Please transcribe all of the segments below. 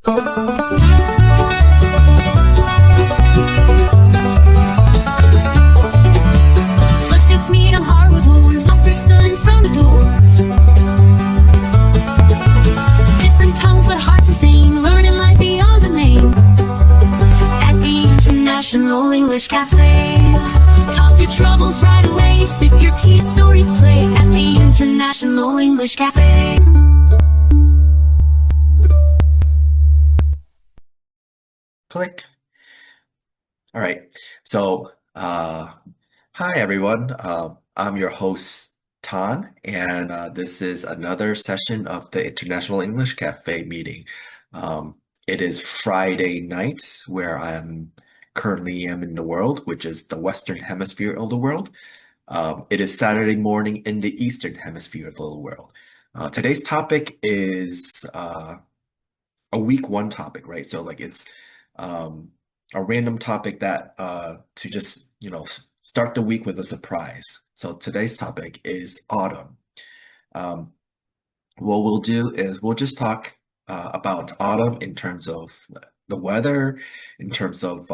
Footsteps meet on hardwood floors, laughter spilling from the doors. Different tongues but hearts the same, learning life beyond the name. At the International English Cafe, talk your troubles right away, sip your tea and stories play. At the International English Cafe. Click. All right. So, hi everyone. I'm your host Tan, and this is another session of the International English Cafe meeting. It is Friday night where I'm currently am in the world, which is the Western Hemisphere of the world. It is Saturday morning in the Eastern Hemisphere of the world. Today's topic is a week one topic, right? So like it's a random topic that to just, start the week with a surprise. So today's topic is autumn. What we'll do is we'll just talk about autumn in terms of the weather, in terms of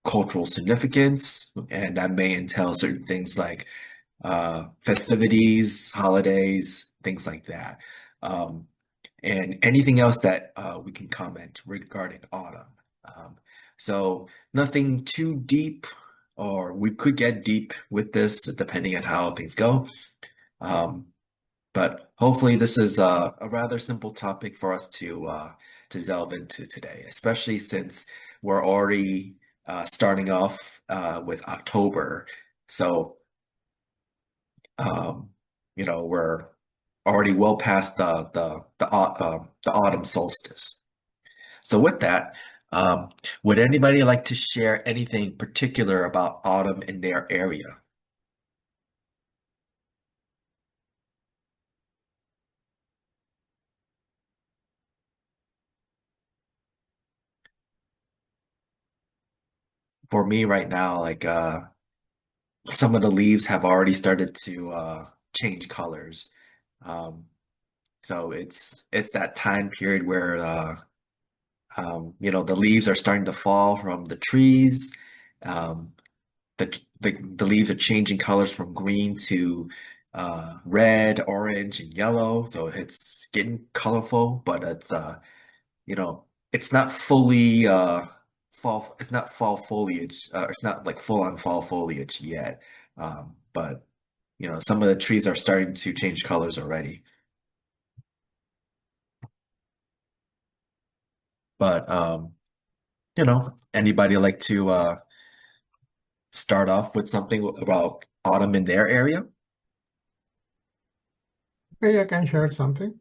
cultural significance, and that may entail certain things like festivities, holidays, things like that. And anything else that we can comment regarding autumn. So nothing too deep, or we could get deep with this depending on how things go. But hopefully this is a rather simple topic for us to delve into today, especially since we're already starting off with October. So we're already well past the autumn solstice. So with that, would anybody like to share anything particular about autumn in their area? For me right now, like some of the leaves have already started to change colors. So it's that time period where the leaves are starting to fall from the trees. Um, the leaves are changing colors from green to red, orange, and yellow. So it's getting colorful, but it's not fully fall. It's not fall foliage. It's not like full on fall foliage yet. But some of the trees are starting to change colors already. But anybody like to start off with something about autumn in their area? Okay, I can share something.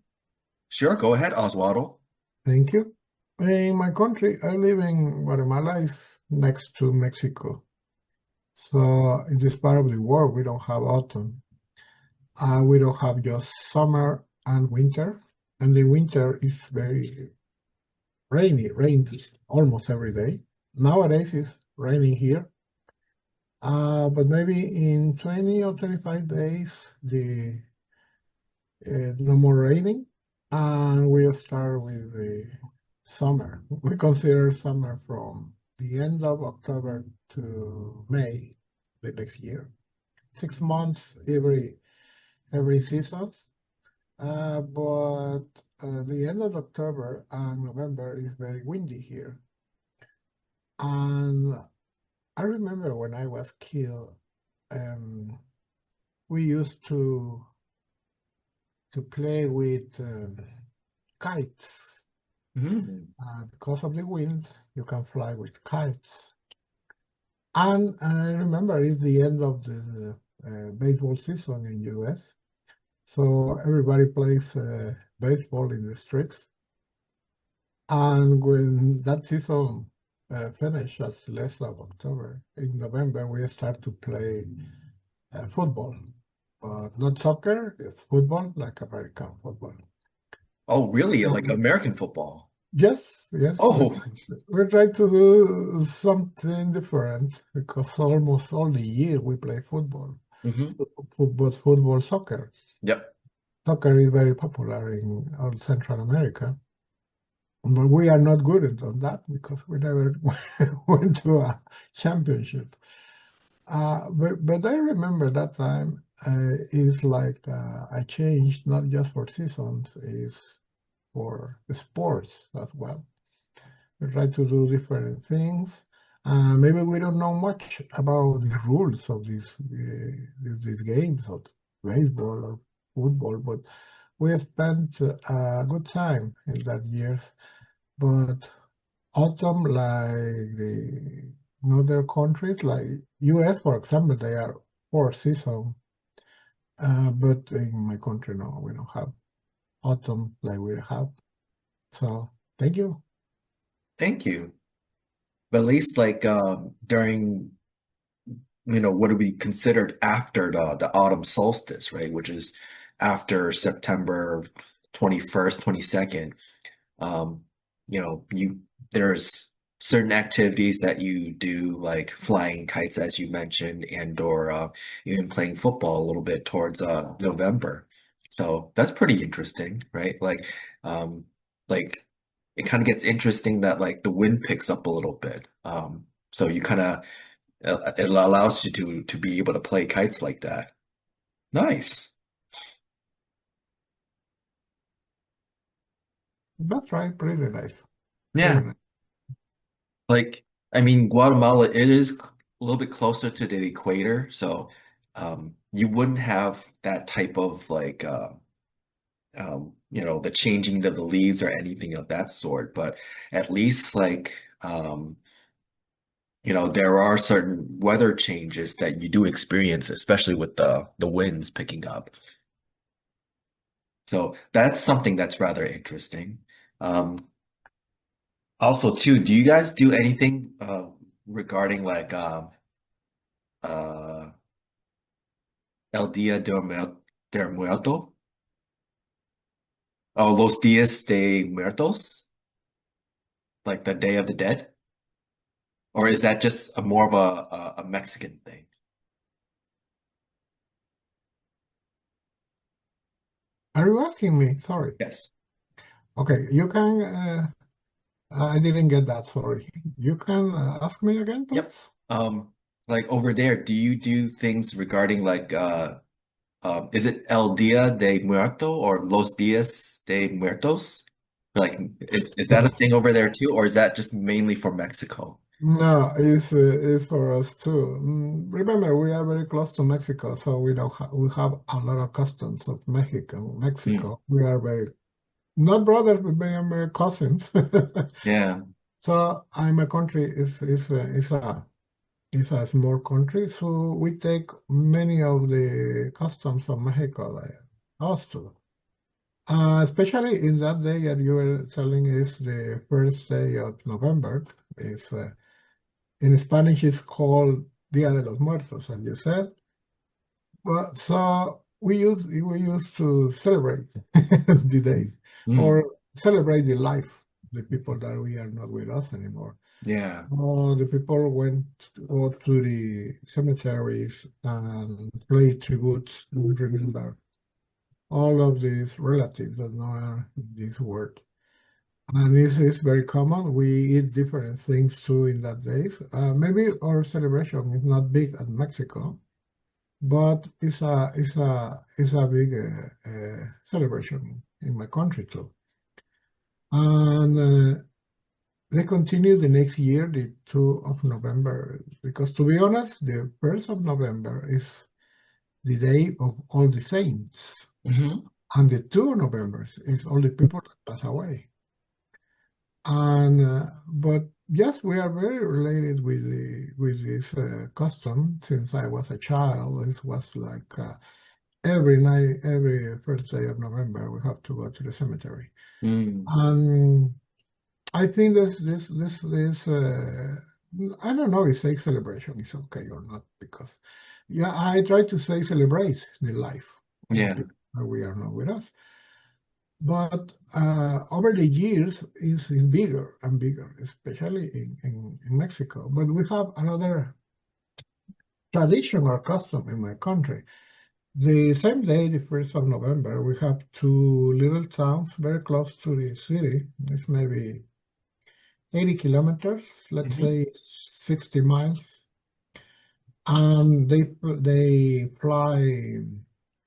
Sure, go ahead, Oswaldo. Thank you. In my country, I live in Guatemala, is next to Mexico. So in this part of the world, we don't have autumn. We don't have just summer and winter. And the winter is very rainy. It rains almost every day. Nowadays, it's raining here. But maybe in 20 or 25 days, no more raining. And we'll start with the summer. We consider summer from the end of October to May the next year. 6 months every season. But the end of October and November is very windy here. And I remember when I was kid, we used to play with kites. Because of the wind, you can fly with kites. And I remember it's the end of the baseball season in US. So everybody plays baseball in the streets. And when that season finished at less of October, in November, we start to play football. Not soccer, it's football, like American football. Oh, really? Like American football? Yes, yes. Oh, We try to do something different because almost all the year we play football. Football, soccer. Yep. Soccer is very popular in all Central America. But we are not good at that because we never went to a championship. But I remember that time is like I changed not just for seasons, is for the sports as well. We try to do different things. Maybe we don't know much about the rules of these games of baseball or football, but we spent a good time in that years. But autumn, like in other countries, like US, for example, they are 4 seasons. But in my country, no, we don't have autumn like we have. So thank you. Thank you. But at least like during what would be considered after the autumn solstice, right? Which is after September 21st, 22nd. Um, there's certain activities that you do, like flying kites, as you mentioned, and or even playing football a little bit towards November. So that's pretty interesting, right? Like it kind of gets interesting that like the wind picks up a little bit. So you kind of it allows you to be able to play kites like that. Nice. That's right, pretty nice. Pretty Yeah. nice. Like, I mean, Guatemala, it is a little bit closer to the equator, so you wouldn't have that type of like the changing of the leaves or anything of that sort, but at least like there are certain weather changes that you do experience, especially with the winds picking up. So that's something that's rather interesting. Um, Also, too, do you guys do anything regarding like uh El Día de Muerto? Oh, Los Días de Muertos? Like the Day of the Dead? Or is that just a more of a Mexican thing? Are you asking me? Sorry. Yes. Okay, you can. I didn't get that. Sorry. You can ask me again, Yep. please. Like over there, do you do things regarding like is it El Día de Muerto or Los Días de Muertos? Like is that a thing over there too, or is that just mainly for Mexico? No, it's for us too. Remember, we are very close to Mexico, so we have a lot of customs of Mexico. Mm, Mexico, we are very not brothers, but we are very cousins. yeah. So I'm a country is a small country, so we take many of the customs of Mexico like us too. Especially in that day that you were telling is the first day of November. Is in Spanish it's called Dia de los Muertos, as you said. But so we used to celebrate the days Mm, or celebrate the life, the people that we are not with us anymore. yeah. The people went to go to the cemeteries and play tributes to remember all of these relatives that now are in this world. And this is very common. We eat different things too in that days. Maybe our celebration is not big at Mexico, but it's a big celebration in my country too. And they continue the next year, the 2 of November, because to be honest, the 1st of November is the day of all the saints, Hmm. and the 2 of November is all the people that pass away. And but yes, we are very related with this custom since I was a child. This was like every night, every first day of November, we have to go to the cemetery. Mm, And I think this I don't know if say celebration is okay or not because yeah, I try to say celebrate the life of the yeah. people that we are not with us. But over the years is bigger and bigger, especially in Mexico. But we have another tradition or custom in my country The same day, the 1st of November, we have two little towns very close to the city. It's maybe 80 kilometers, let's Hmm. say 60 miles. And they fly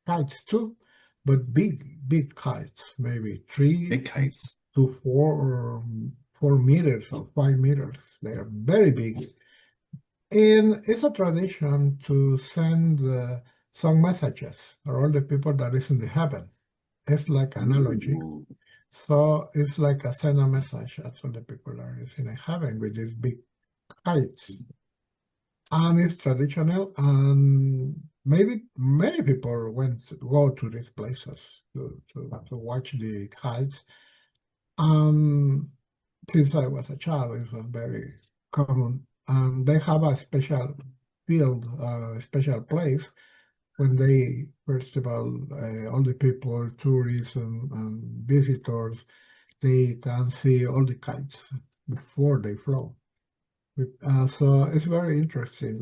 kites too, but big kites, maybe three Big kites. to 4 meters or 5 meters. They are very big. And it's a tradition to send some messages for all the people that is in the heaven. It's like analogy. Ooh. So it's like a send a message to all the people that is in heaven with these big kites. And it's traditional, and maybe many people go to these places to watch the kites. Since I was a child, it was very common. And they have a special field, a special place when they, first of all the people, tourists and visitors, they can see all the kites before they fly. So it's very interesting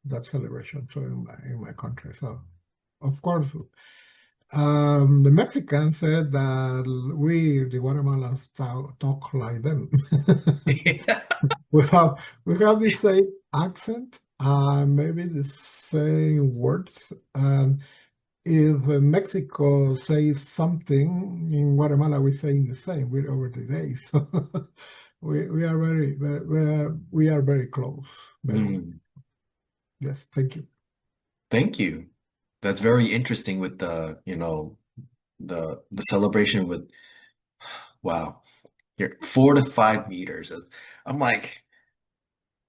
that celebration too in my country. So of course, the Mexicans said that we, the Guatemalans, talk like them. We have the same accent, maybe the same words. And if Mexico says something in Guatemala, we say the same. We're over the days. We are very close. Mm, Yes, thank you. thank you. That's very interesting with the celebration with wow, you're 4 to 5 meters. I'm like,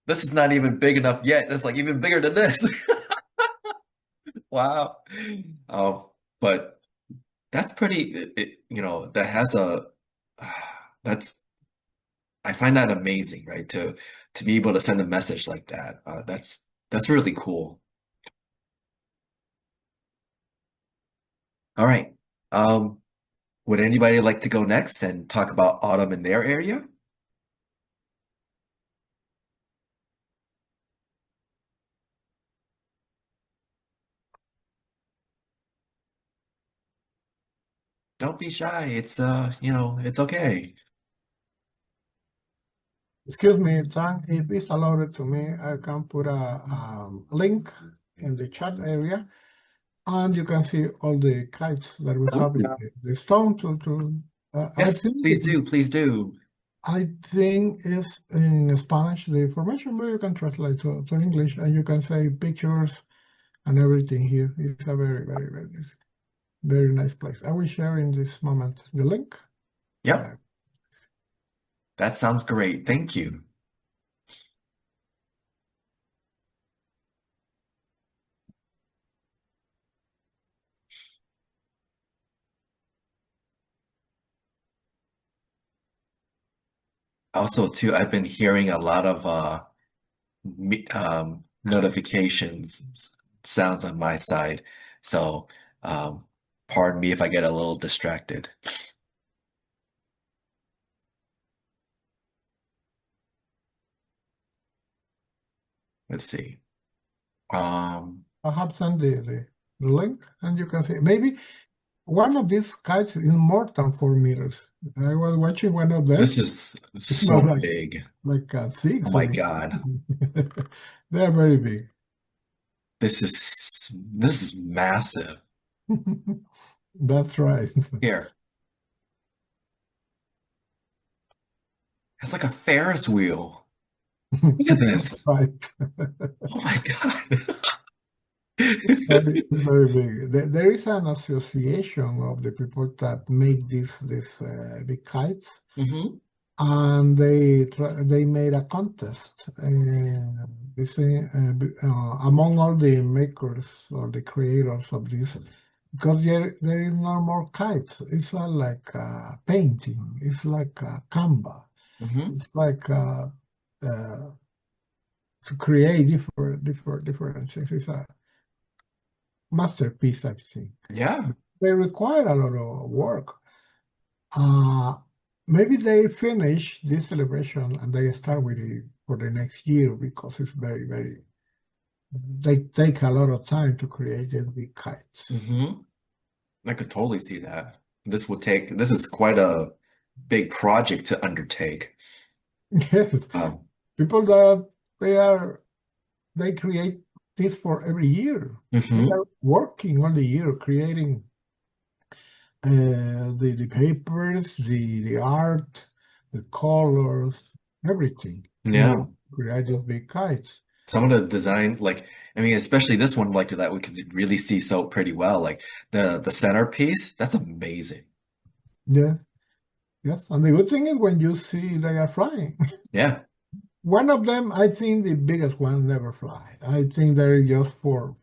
this is not even big enough yet. It's like even bigger than this. Wow. Oh, but that's pretty, that has that's, I find that amazing, right? To be able to send a message like that. That's really cool. All right. Um, would anybody like to go next and talk about autumn in their area? Don't be shy. It's okay. Excuse me, Tang, if it's allowed to me, I can put a link in the chat area, and you can see all the kites that we have in the stone I Yes, think please do. Please do. it's in Spanish, the information, but you can translate to English, and you can say pictures and everything here. It's a very nice place. I will share in this moment the link. Yep, that sounds great. Thank you. Also, too, I've been hearing a lot of notifications sounds on my side. So, um, pardon me if I get a little distracted. Let's see. Um, I have sent the link, and you can see maybe one of these kites is more than 4 meters. I was watching one of them. this is It's not so big. like a Oh six my or God. they are very big. This is massive. That's right. Here, it's like a Ferris wheel. Look at That's this. right. Oh my God. Very big. There is an association of the people that make these big kites, Hmm. and they made a contest. They say, among all the makers or the creators of this, because there is no more kites. It's not like a painting. It's like a canvas. Hmm. It's like uh, to create different things. It's a masterpiece, I think. Yeah. They require a lot of work. Uh, Maybe they finish this celebration and they start with it for the next year because it's very they take a lot of time to create these big kites. Mm-hmm. I could totally see that. This is quite a big project to undertake. Yes, Um, people that they create this for every year. They mhm. are working all the year creating the papers, the art, the colors, everything in order Yeah. to create those big kites. Some of the design, like, I mean, especially this one, like that we could really see so pretty well. Like the centerpiece, that's amazing. Yes, yes. And the good thing is when you see they are flying. Yeah. One of them, I think the biggest one never fly. I think they're just for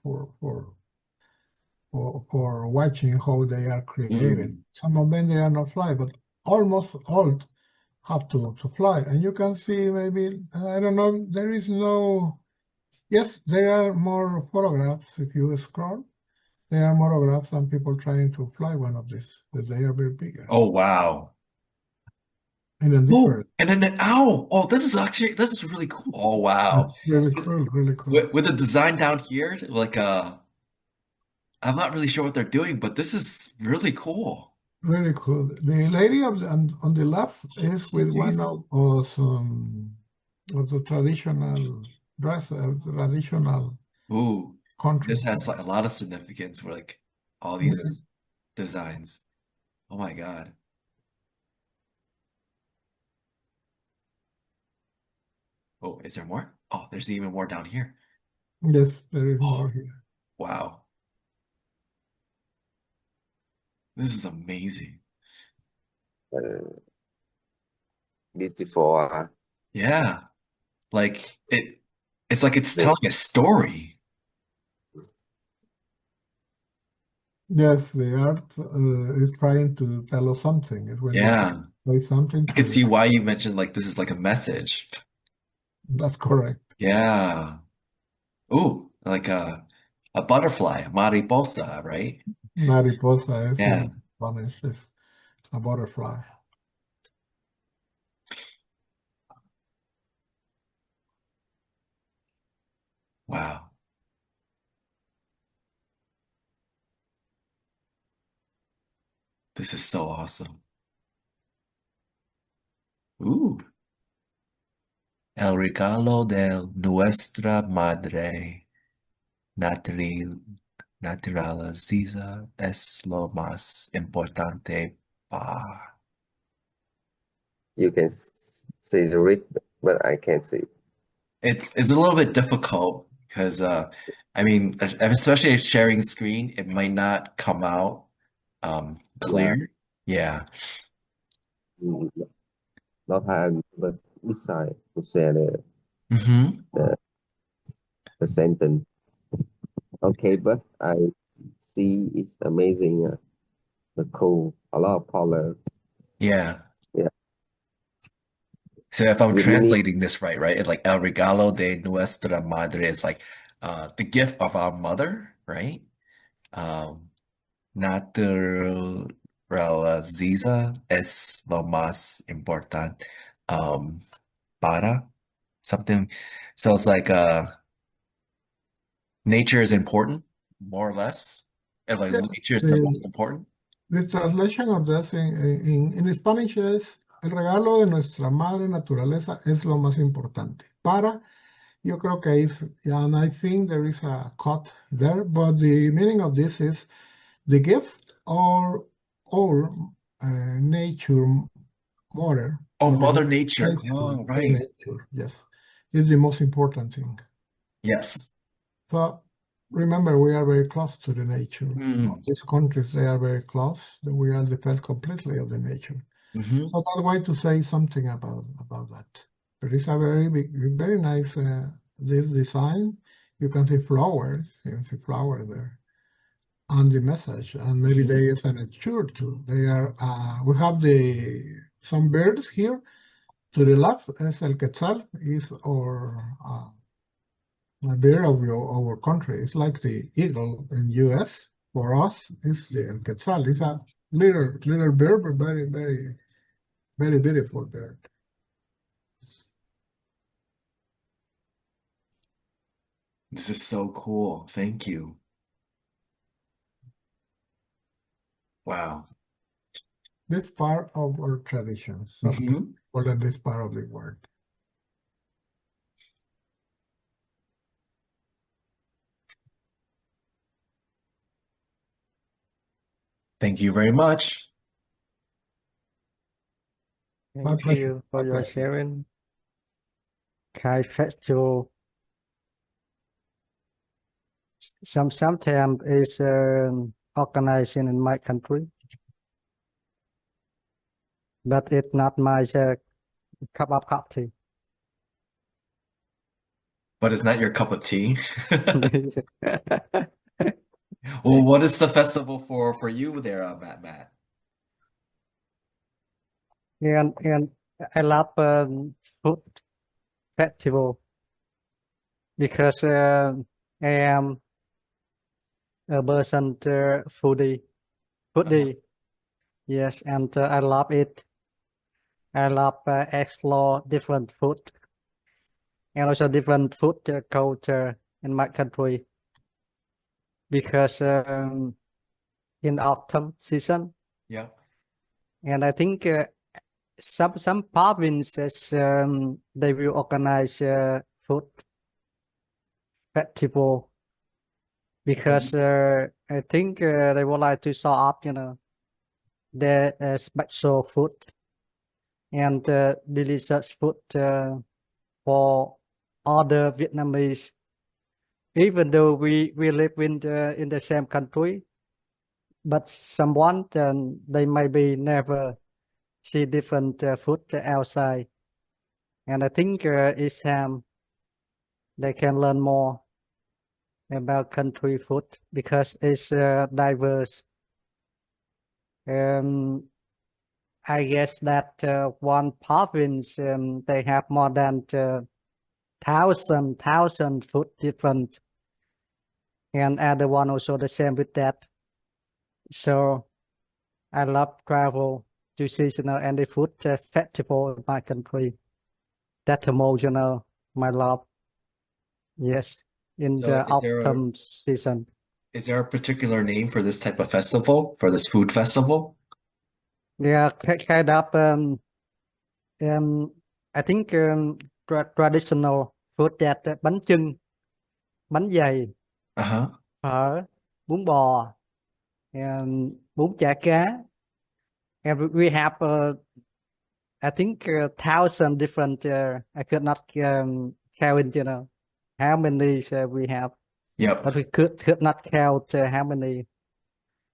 watching how they are created. Mm. Some of them they are not fly, but almost all have to fly. And you can see maybe I don't know. There is no. Yes, there are more photographs if you scroll. There are more photographs than people trying to fly one of these, but they are very bigger Oh, wow. and then Oh, different. and then the owl. Oh, this is really cool. Oh, wow. Really cool, really cool. With the design down here, like I'm not really sure what they're doing, but this is really cool. Really cool. The lady on the left is with one Jeez. of the traditional dress, traditional Ooh, this country. has like a lot of significance for like all Yeah. these designs. Oh my God. Oh, is there more? Oh, there's even more down here. Yes, there is more Oh, here. wow. This is amazing. Uh, beautiful. Yeah. Like it's like it's The telling a story. Yes, the art is trying to tell us something. It's when you Yeah. say something I to can the. see why you mentioned like this is like a message. That's correct. Yeah. Ooh, like a butterfly, a mariposa, right? Mariposa is Yeah. in Spanish, is a butterfly. Wow. This is so awesome. Ooh. El regalo de nuestra madre naturaleza es lo más importante pa. you can see the read, but I can't see. It's a little bit difficult because I mean especially sharing screen, it might not come out Yeah, clear. Yeah. mm, nó hay beside to say Mm-hmm. the sentence. Okay, but I see it's amazing. The cool, a lot of colors. Yeah. Yeah, So if I'm with many. translating this right? It's like El regalo de nuestra madre is like the gift of our mother, right? Um Naturaleza es lo más importante para something. So it's like nature is important, more or less. And like Yeah, nature is the the, most important. the translation of that in Spanish is el regalo de nuestra madre naturaleza es lo más importante. Para, yo creo que es, and I think there is a cut there, but the meaning of this is the gift or nature mother Oh, or the Mother Nature. nature, Oh, Mother right. nature, yes, is the most important thing. Yes. So remember, we are very close to the nature. Mm. These countries, they are very close. We are depend completely on the nature. Hmm. So that's why to say something about that. But it's a very big, very nice this design. You can see flowers. You can see flowers there, and the message. And maybe Hmm. they is an nature too. They are. We have the some birds here. To the left is el quetzal, is a bird of our country. It's like the eagle in US. For us, it's the quetzal. It's a little bird, but very beautiful bird. This is so cool. Thank you. Wow. This part of our tradition. Some people Mhm. call it this part of the world. Thank you very much. My Thank pleasure. you My for your pleasure. sharing. Kai festival sometimes is organized in my country, but it's not my cup of coffee. But it's not your cup of tea. Well, what is the festival for you there, Matt? And I love food festival because I am a person foodie. Uh-huh. Yes, and I love it. I love explore different food and also different food culture in my country because in autumn season, Yeah. and I think some provinces they will organize food festival because Nice. I think they would like to show up, their special food and delicious food for other Vietnamese. Even though we live in the same country, but someone they maybe never see different food outside, and I think each time they can learn more about country food because it's diverse. Um, I guess that one province they have more than thousand food different, and other one also the same with that. So I love travel to seasonal and the food festival in my country. That emotional, my love. Yes, in So the autumn season. is there a particular name for this type of festival, for this food festival? Yeah, kind of. Um, I think traditional food that bánh chưng, bánh dày, Uh-huh. phở, bún bò, bún chả cá, and we have I think thousand different. I could not count, how many we have, Yep. but we could not count how many.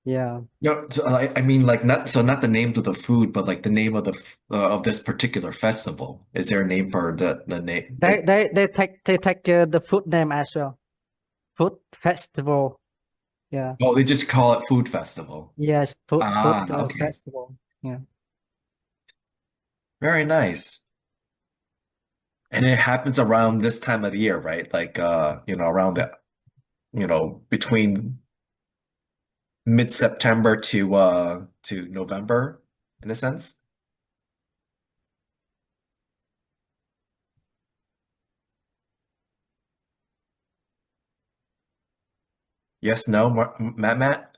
Yeah, No, so, I mean like not the names of the food, but like the name of the of this particular festival. Is there a name for the name? they take the food name as well. Food festival. Yeah. Oh, they just call it food festival. Yes, food Ah, okay. festival. Yeah. Very nice. And it happens around this time of the year, right? Like around the between mid-September to November in a sense. Yes, no, Matt?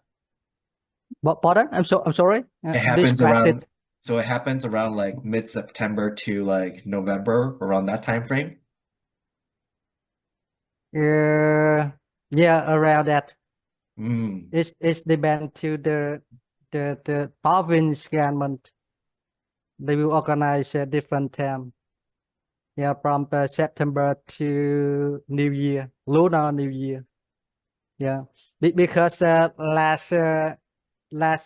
But pardon? I'm sorry. It happens Distracted. so it happens around like mid-September to like November, around that time frame. Yeah, around that. Mm. It's depend to the province government. They will organize a different time. Yeah, from September to New Year, Lunar New Year. Yeah, because last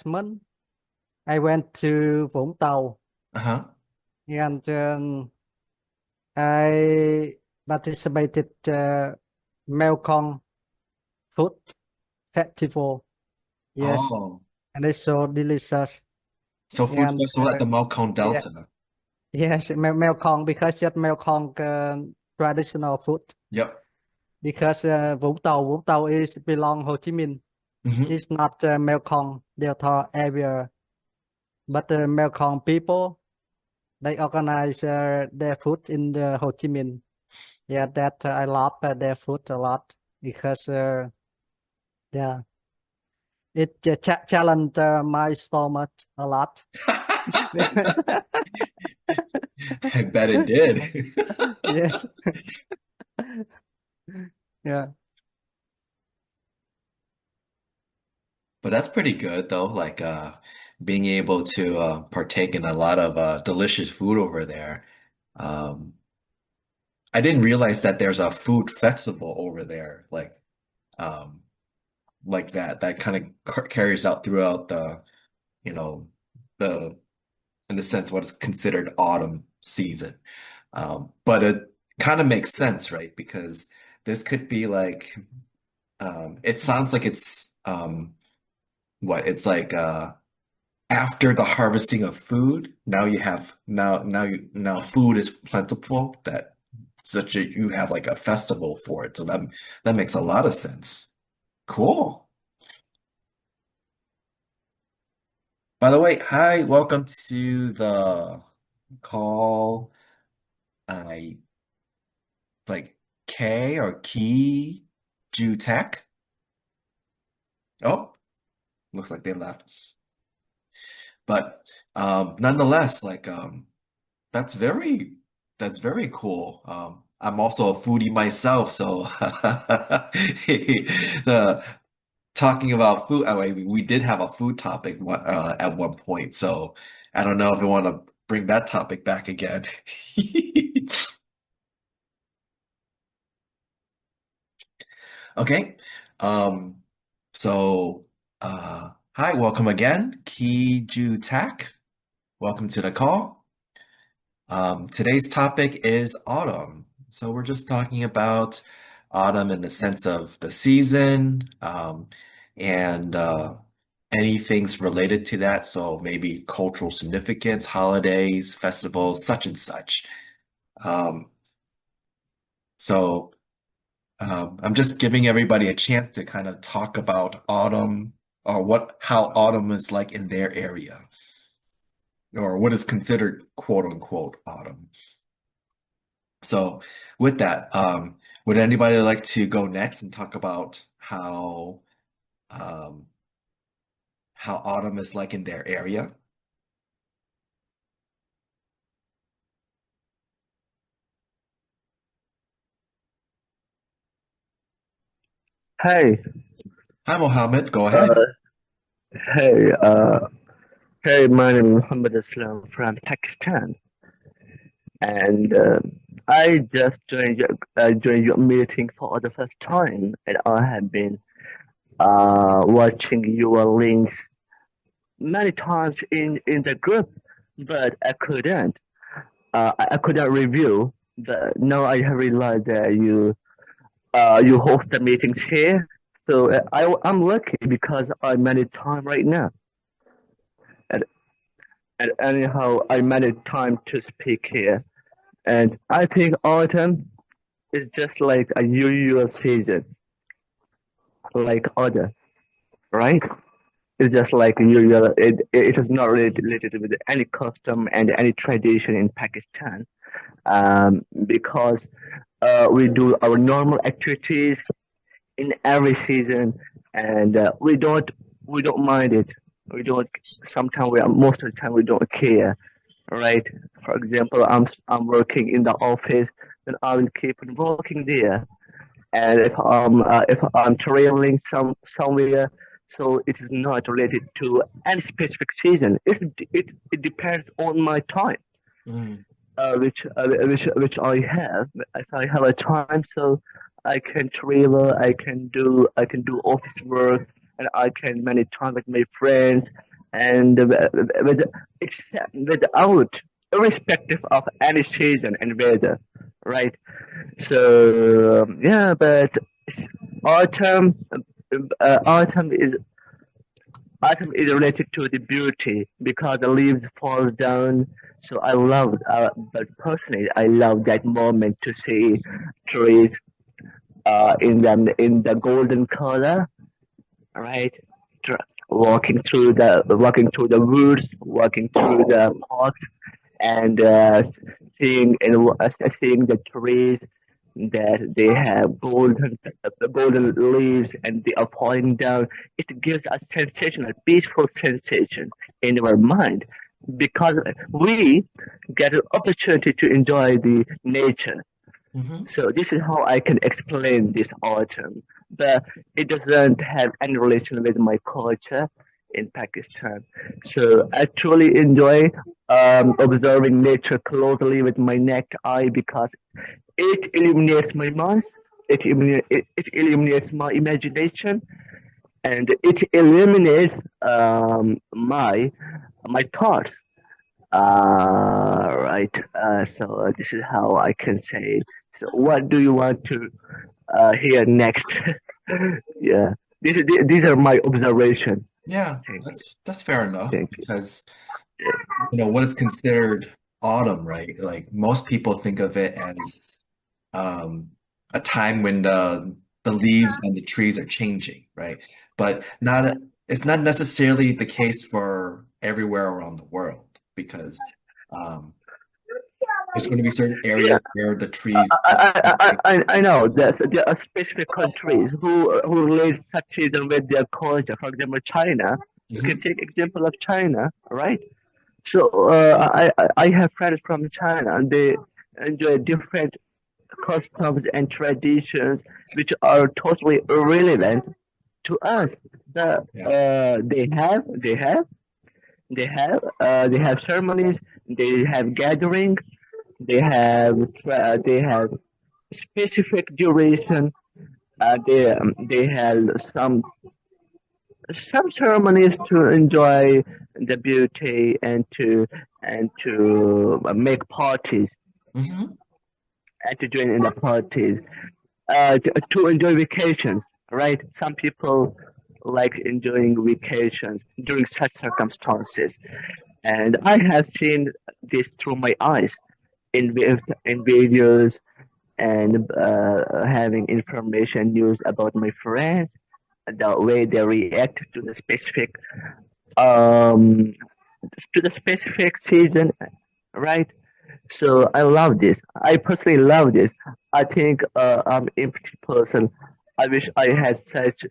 month I went to Vũng Tàu Uh-huh. and I participated Melkong Food Festival. Yes, Oh. and it's so delicious. So food And festival at the Malcone yeah, Delta. yes, Melkong because just Melkong traditional food. Yep. Because Vũng Tàu is belong Ho Chi Minh. Hmm. It's not Melkong Delta area, but the Melkong people they organize their food in the Ho Chi Minh. Yeah, that I love their food a lot. because yeah, it challenged my stomach a lot. I bet it did. Yes. Yeah. But that's pretty good though, like being able to partake in a lot of delicious food over there. Um, I didn't realize that there's a food festival over there, um, like that kind of carries out throughout you know, the in the sense what is considered autumn season. But it kind of makes sense, right? Because this could be like, it sounds like it's it's like after the harvesting of food, now you have now food is plentiful that you have like a festival for it. So that makes a lot of sense. Cool. By the way, hi, welcome to the call. I like K or Key Ju Tech. Oh, looks like they left. But nonetheless, like that's very that's very cool. I'm also a foodie myself, so the talking about food. Oh, wait, we did have a food topic at one point, so I don't know if we want to bring that topic back again. Okay. Um, so hi, welcome again, Ki Ju Tak. Welcome to the call. Today's topic is autumn. So we're just talking about autumn in the sense of the season, and any things related to that. So maybe cultural significance, holidays, festivals, such and such. Um, so I'm just giving everybody a chance to kind of talk about autumn or how autumn is like in their area, or what is considered quote unquote autumn. So with that, would anybody like to go next and talk about um, how autumn is like in their area? Hey, Hi, Mohammed, go uh, ahead. hey, hey, my name is Muhammad Islam from Pakistan, and I just joined your meeting for the first time, and I have been watching your links many times in the group, but I couldn't review. But now I have realized that you host the meetings here, so I'm lucky because I'm many time right now. And And anyhow, I managed time to speak here. And I think autumn is just like a usual season, like other, right? It's just like usual. It is not related with any custom and any tradition in Pakistan, because we do our normal activities in every season, and we don't mind it. We don't. Sometimes most of the time we don't care, right? For example, I'm working in the office, then I will keep on working there. And if I'm traveling somewhere, so it is not related to any specific season. It depends on my time, Mm, which I have. If I have a time, so I can travel, I can do office work, and I can manage time with my friends, and except without irrespective of any season and weather, right? So yeah, but autumn autumn is related to the beauty because the leaves fall down. So but personally, I love that moment to see trees in the golden color, right? Walking through the woods, walking through the parks, and seeing the trees that they have golden leaves and they are falling down. It gives a sensation, a peaceful sensation in our mind because we get an opportunity to enjoy the nature. Mm-hmm. So this is how I can explain this autumn, but it doesn't have any relation with my culture in Pakistan. So I truly enjoy observing nature closely with my naked eye because it illuminates my mind, it illuminates my imagination, and it illuminates my thoughts. Right. So this is how I can say. So what do you want to hear next? Yeah. These are my observations. Yeah, Thank you. that's fair enough Thank you. because what is considered autumn, right? Like most people think of it as a time when the leaves on the trees are changing, right? But it's not necessarily the case for everywhere around the world because um, there's going to be certain Yeah, areas where the trees. I know that there are specific countries who relate sexism with their culture. For example, China. You can Mhm. take example of China, right? So I have friends from China, and they enjoy different customs and traditions which are totally irrelevant to us. Yeah. They have ceremonies, they have gatherings, they have specific duration. They have some ceremonies to enjoy the beauty and to make parties Hmm. and to join in the parties. To enjoy vacations, right? Some people like enjoying vacations during such circumstances, and I have seen this through my eyes in videos and having information news about my friends, the way they react um to the specific season, right? So I love this. I personally love this. I think I'm an empty person. I wish I had such.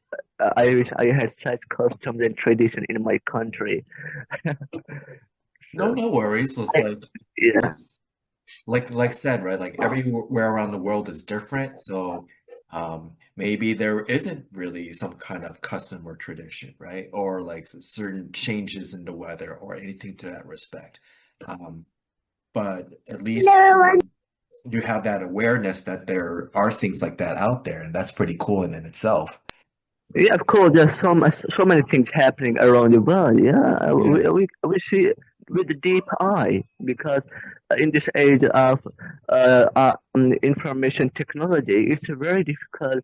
I wish I had such customs and tradition in my country. No, So no worries. So it's like yeah, it's like said, right? Like everywhere around the world is different. So maybe there isn't really some kind of custom or tradition, right? Or like certain changes in the weather or anything to that respect. Um, but at least you have that awareness that there are things like that out there, and that's pretty cool in itself. yeah. Of course, there's so many things happening around the world. Yeah, Yeah. we see it with a deep eye because in this age of information technology, it's very difficult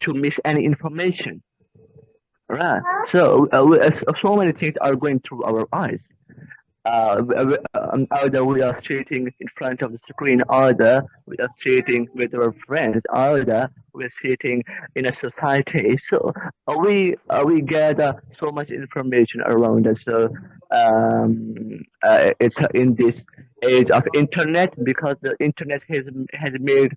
to miss any information. Right. So so many things are going through our eyes. Either we are sitting in front of the screen, either we are sitting with our friends, either we're sitting in a society. So we gather so much information around us. So it's in this age of internet because the internet has made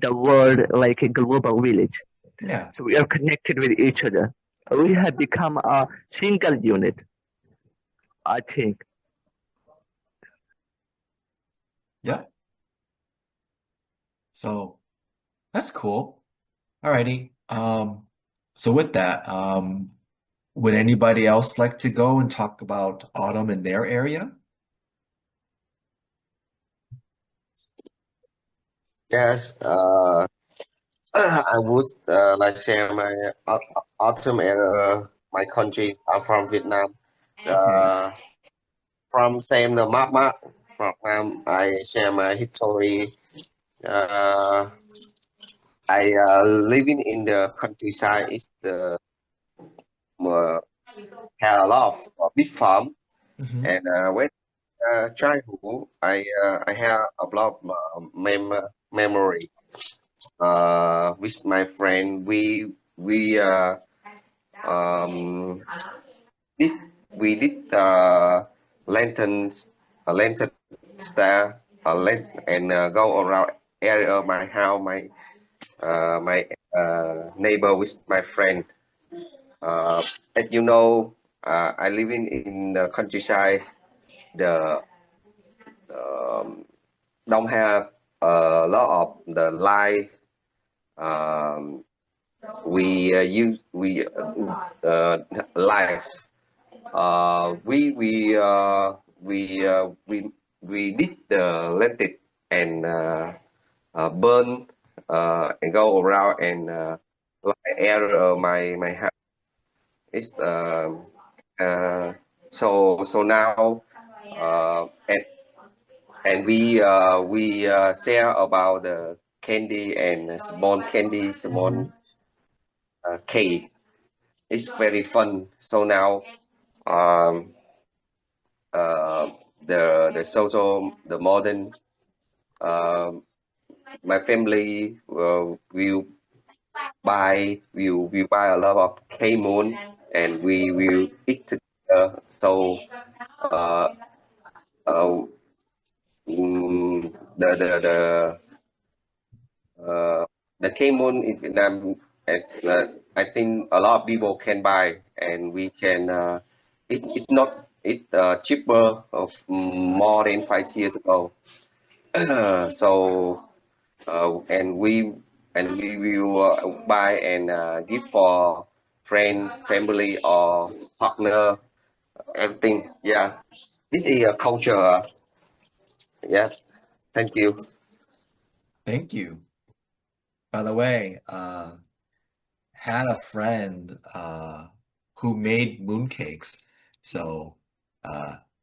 the world like a global village. Yeah. So we are connected with each other. We have become a single unit, I think. Yeah. So that's cool. Alrighty. So with that, would anybody else like to go and talk about autumn in their area? Yes, I would like to share my autumn in my country. I'm from Vietnam. Okay. Uh, from same the map from I share my history. Uh, I living in the countryside is the uh, have a lot of big farm Hmm. and when childhood I have a lot of memory with my friend we um this we did lanterns a lantern star a lantern and go around area of my house, my neighbor with my friend. As you know, I live in the countryside. The don't have a lot of the light. Um, we life. We did the let it and burn and go around and light area of my house. It's so now and we share about the candy and small candy, small cake. It's very fun. So now um, uh, the modern my family will buy a lot of K-moon and we will eat together. So uh, uh, the uh, the K-moon in Vietnam, as I think a lot of people can buy, and we can. It not it cheaper of more than 5 years ago. So and we will buy and give for friend, family, or partner, everything. Yeah, this is a culture. Yeah, thank you. Thank you. By the way, had a friend who made mooncakes. So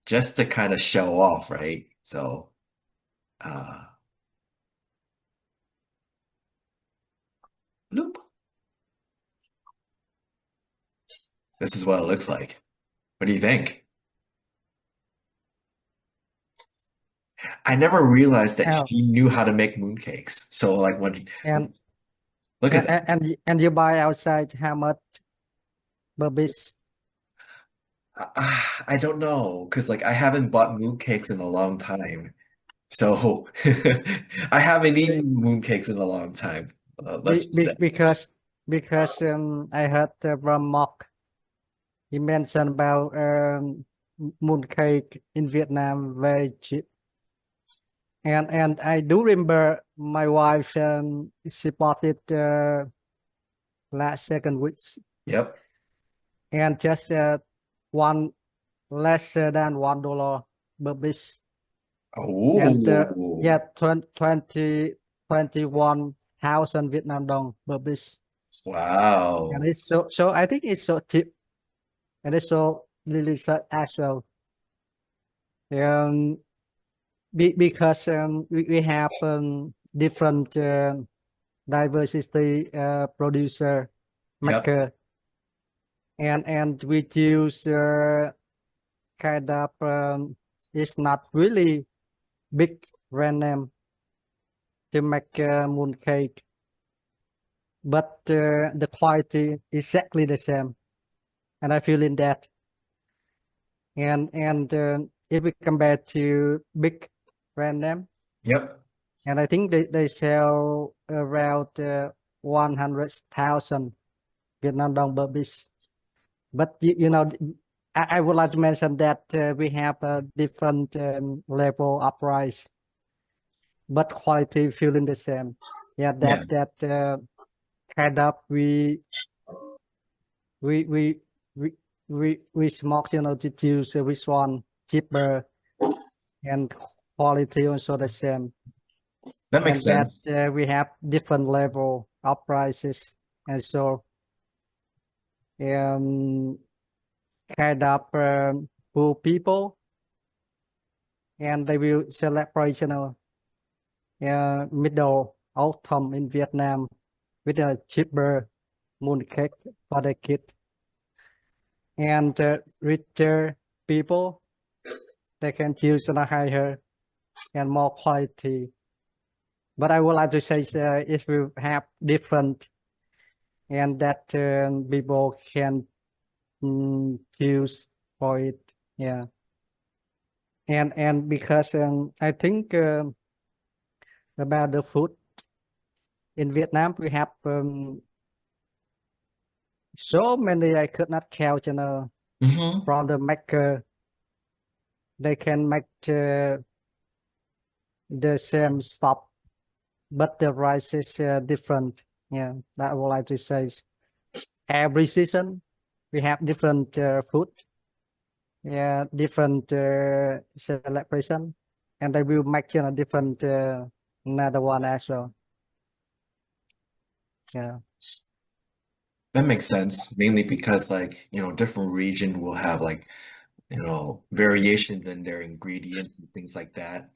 just to kind of show off, right? So bloop. This is what it looks like. What do you think? I never realized that Oh, she knew how to make mooncakes. So like when and look at that. and you buy outside how much per piece? I don't know, because like I haven't bought mooncakes in a long time. So I haven't Be, eaten mooncakes in a long time. Let's be, just be, say. because I heard from Mock, he mentioned about mooncake in Vietnam very cheap. And I do remember my wife she bought it last second weeks Yep. and just one lesser than $1 per piece. And Oh, yeah, 21,000 Vietnam dong per piece. And wow. it's so I think it's so cheap and it's so delicious as well. Um, because we have different diversity producer Yep. maker and we use kind of it's not really big brand name to make mooncake, but the quality exactly the same, and I feel in that. And if we compare to big brand name, Yep. and I think they sell around 100,000 Vietnam dong per piece. But you know, I would like to mention that we have a different level of price, but quality feeling the same. Yeah, Yeah. that kind of we we we we smoke, you know, to choose which one cheaper and quality also the same, That makes and that sense. we have different level of prices, and so kind of poor people, and they will celebrate, you know, middle autumn in Vietnam with a cheaper mooncake for the kid, and richer people they can choose a higher and more quality. But I would like to say if we have different and that people can choose for it, yeah. And because I think about the food. In Vietnam, we have so many I could not count, Mm-hmm. from the maker. They can make the same stuff, but the rice is different. Yeah, that all I to say. Every season, we have different food. Yeah, different celebration, and they will make different another one as well. Yeah. That makes sense, mainly because different region will have variations in their ingredients and things like that.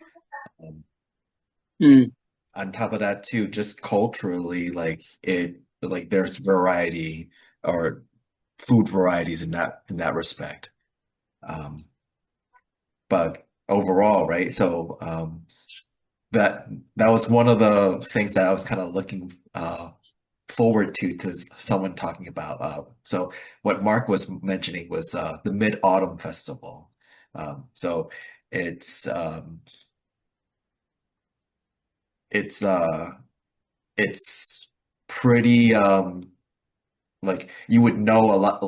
Um, Mm. on top of that too, just culturally, there's variety or food varieties in that respect. Um, but overall, right? So that was one of the things that I was kind of looking forward to someone talking about. So what Mark was mentioning was the Mid-Autumn Festival. So it's um, it's uh, it's pretty you would know a lot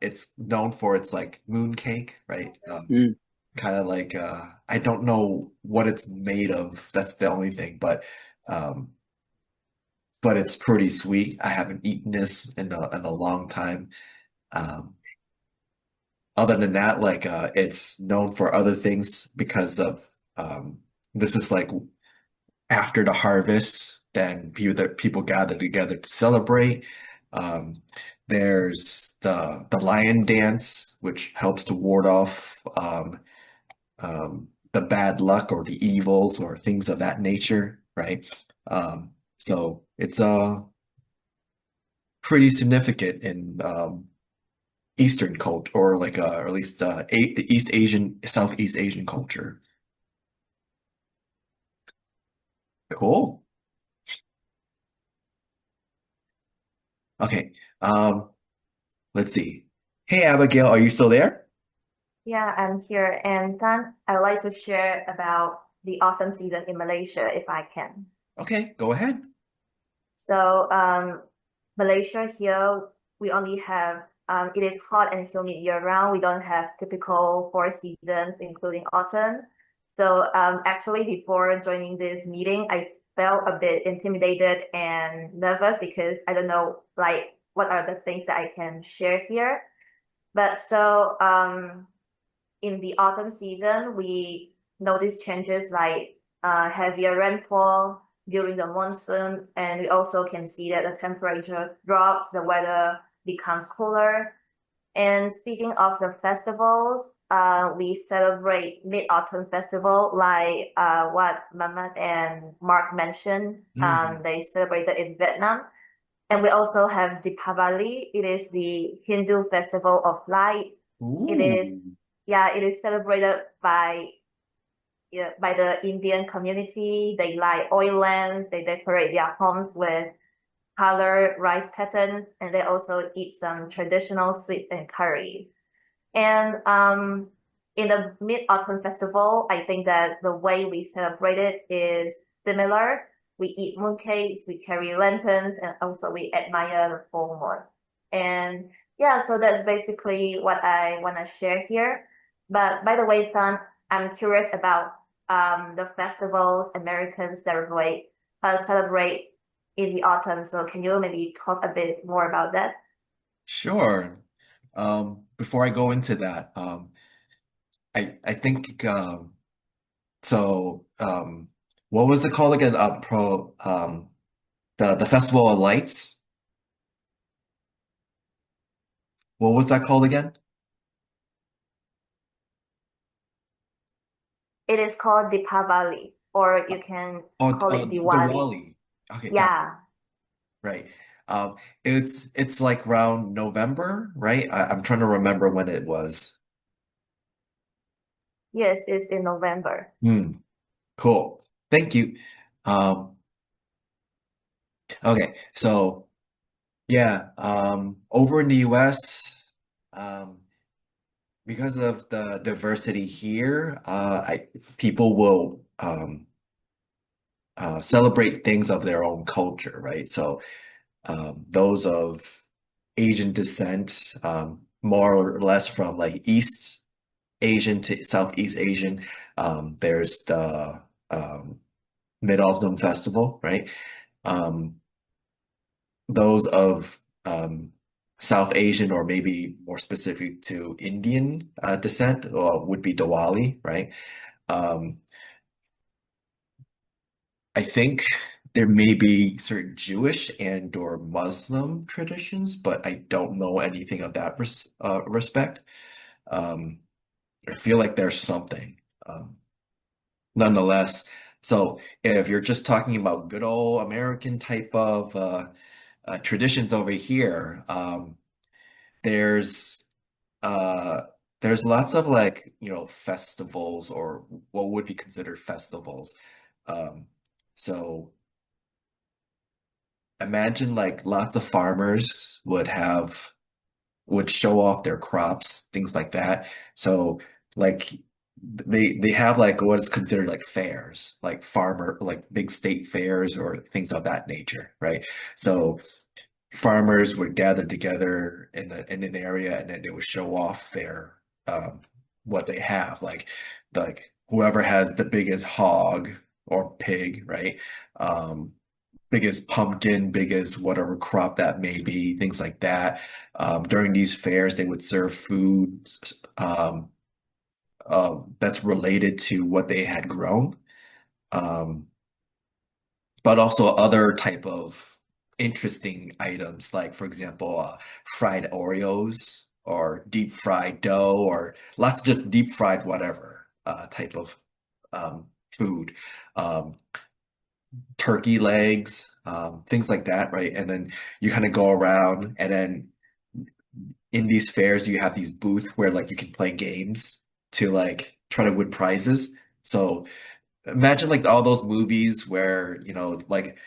it's known for its moon cake, right? Mm. Kind of I don't know what it's made of. That's the only thing, um but it's pretty sweet. I haven't eaten this in a long time. Um, other than that, it's known for other things because of this is after the harvest, then people gather together to celebrate. Um, there's the lion dance, which helps to ward off the bad luck or the evils or things of that nature, right? So it's pretty significant in Eastern culture, or at least the Southeast Asian culture. Cool. Okay. Let's see. Hey, Abigail, are you still there? Yeah, I'm here. And Tan, I'd like to share about the autumn season in Malaysia if I can. Okay, go ahead. So, Malaysia here, we only have, it is hot and humid year round. We don't have typical 4 seasons, including autumn. So, actually, before joining this meeting, I felt a bit intimidated and nervous because I don't know, what are the things that I can share here. But so, in the autumn season, we notice changes like heavier rainfall during the monsoon, and we also can see that the temperature drops, the weather becomes cooler. And speaking of the festivals, we celebrate Mid-Autumn Festival, like what Mamat and Mark mentioned. They celebrated in Vietnam. And we also have Deepavali. It is the Hindu festival of light. It is Ooh. Yeah, it is celebrated by the Indian community. They light oil lamps, they decorate their homes with colored rice patterns, and they also eat some traditional sweets and curries. And in the Mid-Autumn Festival, I think that the way we celebrate it is similar. We eat mooncakes, we carry lanterns, and also we admire the full moon. And yeah, so that's basically what I want to share here. But by the way, Son, I'm curious about the festivals Americans celebrate in the autumn. So can you maybe talk a bit more about that? Sure. Before I go into that, I think so what was it called again? The Festival of Lights. What was that called again? It is called Deepavali, or you can call it Diwali. Diwali. Okay, got it. Yeah, Right. It's like around November, right? I'm trying to remember when it was. yes, it's in November. Cool. Thank you. Um, okay, so yeah, over in the US, um, because of the diversity here, people will celebrate things of their own culture, right? So those of Asian descent, more or less from like East Asian to Southeast Asian. There's the Mid-Autumn Festival, right? Um, those of South Asian or maybe more specific to Indian descent would be Diwali, right? Um, I think there may be certain Jewish and or Muslim traditions, but I don't know anything of that respect. Um, I feel like there's something. Nonetheless, so if you're just talking about good old American type of traditions over here, there's uh, there's lots of like, festivals or what would be considered festivals. Um, so imagine like lots of farmers would show off their crops, things like that. So like they have like what is considered like fairs, like farmer like big state fairs or things of that nature, right? So farmers would gather together in an area and then they would show off their what they have, like whoever has the biggest hog or pig, right? Um, biggest pumpkin, biggest whatever crop that may be, things like that. During these fairs, they would serve food that's related to what they had grown, um, but also other type of interesting items, like for example, fried Oreos or deep fried dough or lots of just deep fried whatever type of food. Um, turkey legs, things like that, right? And then you kind of go around, and then in these fairs, you have these booths where like you can play games to like try to win prizes. So imagine like all those movies where, like,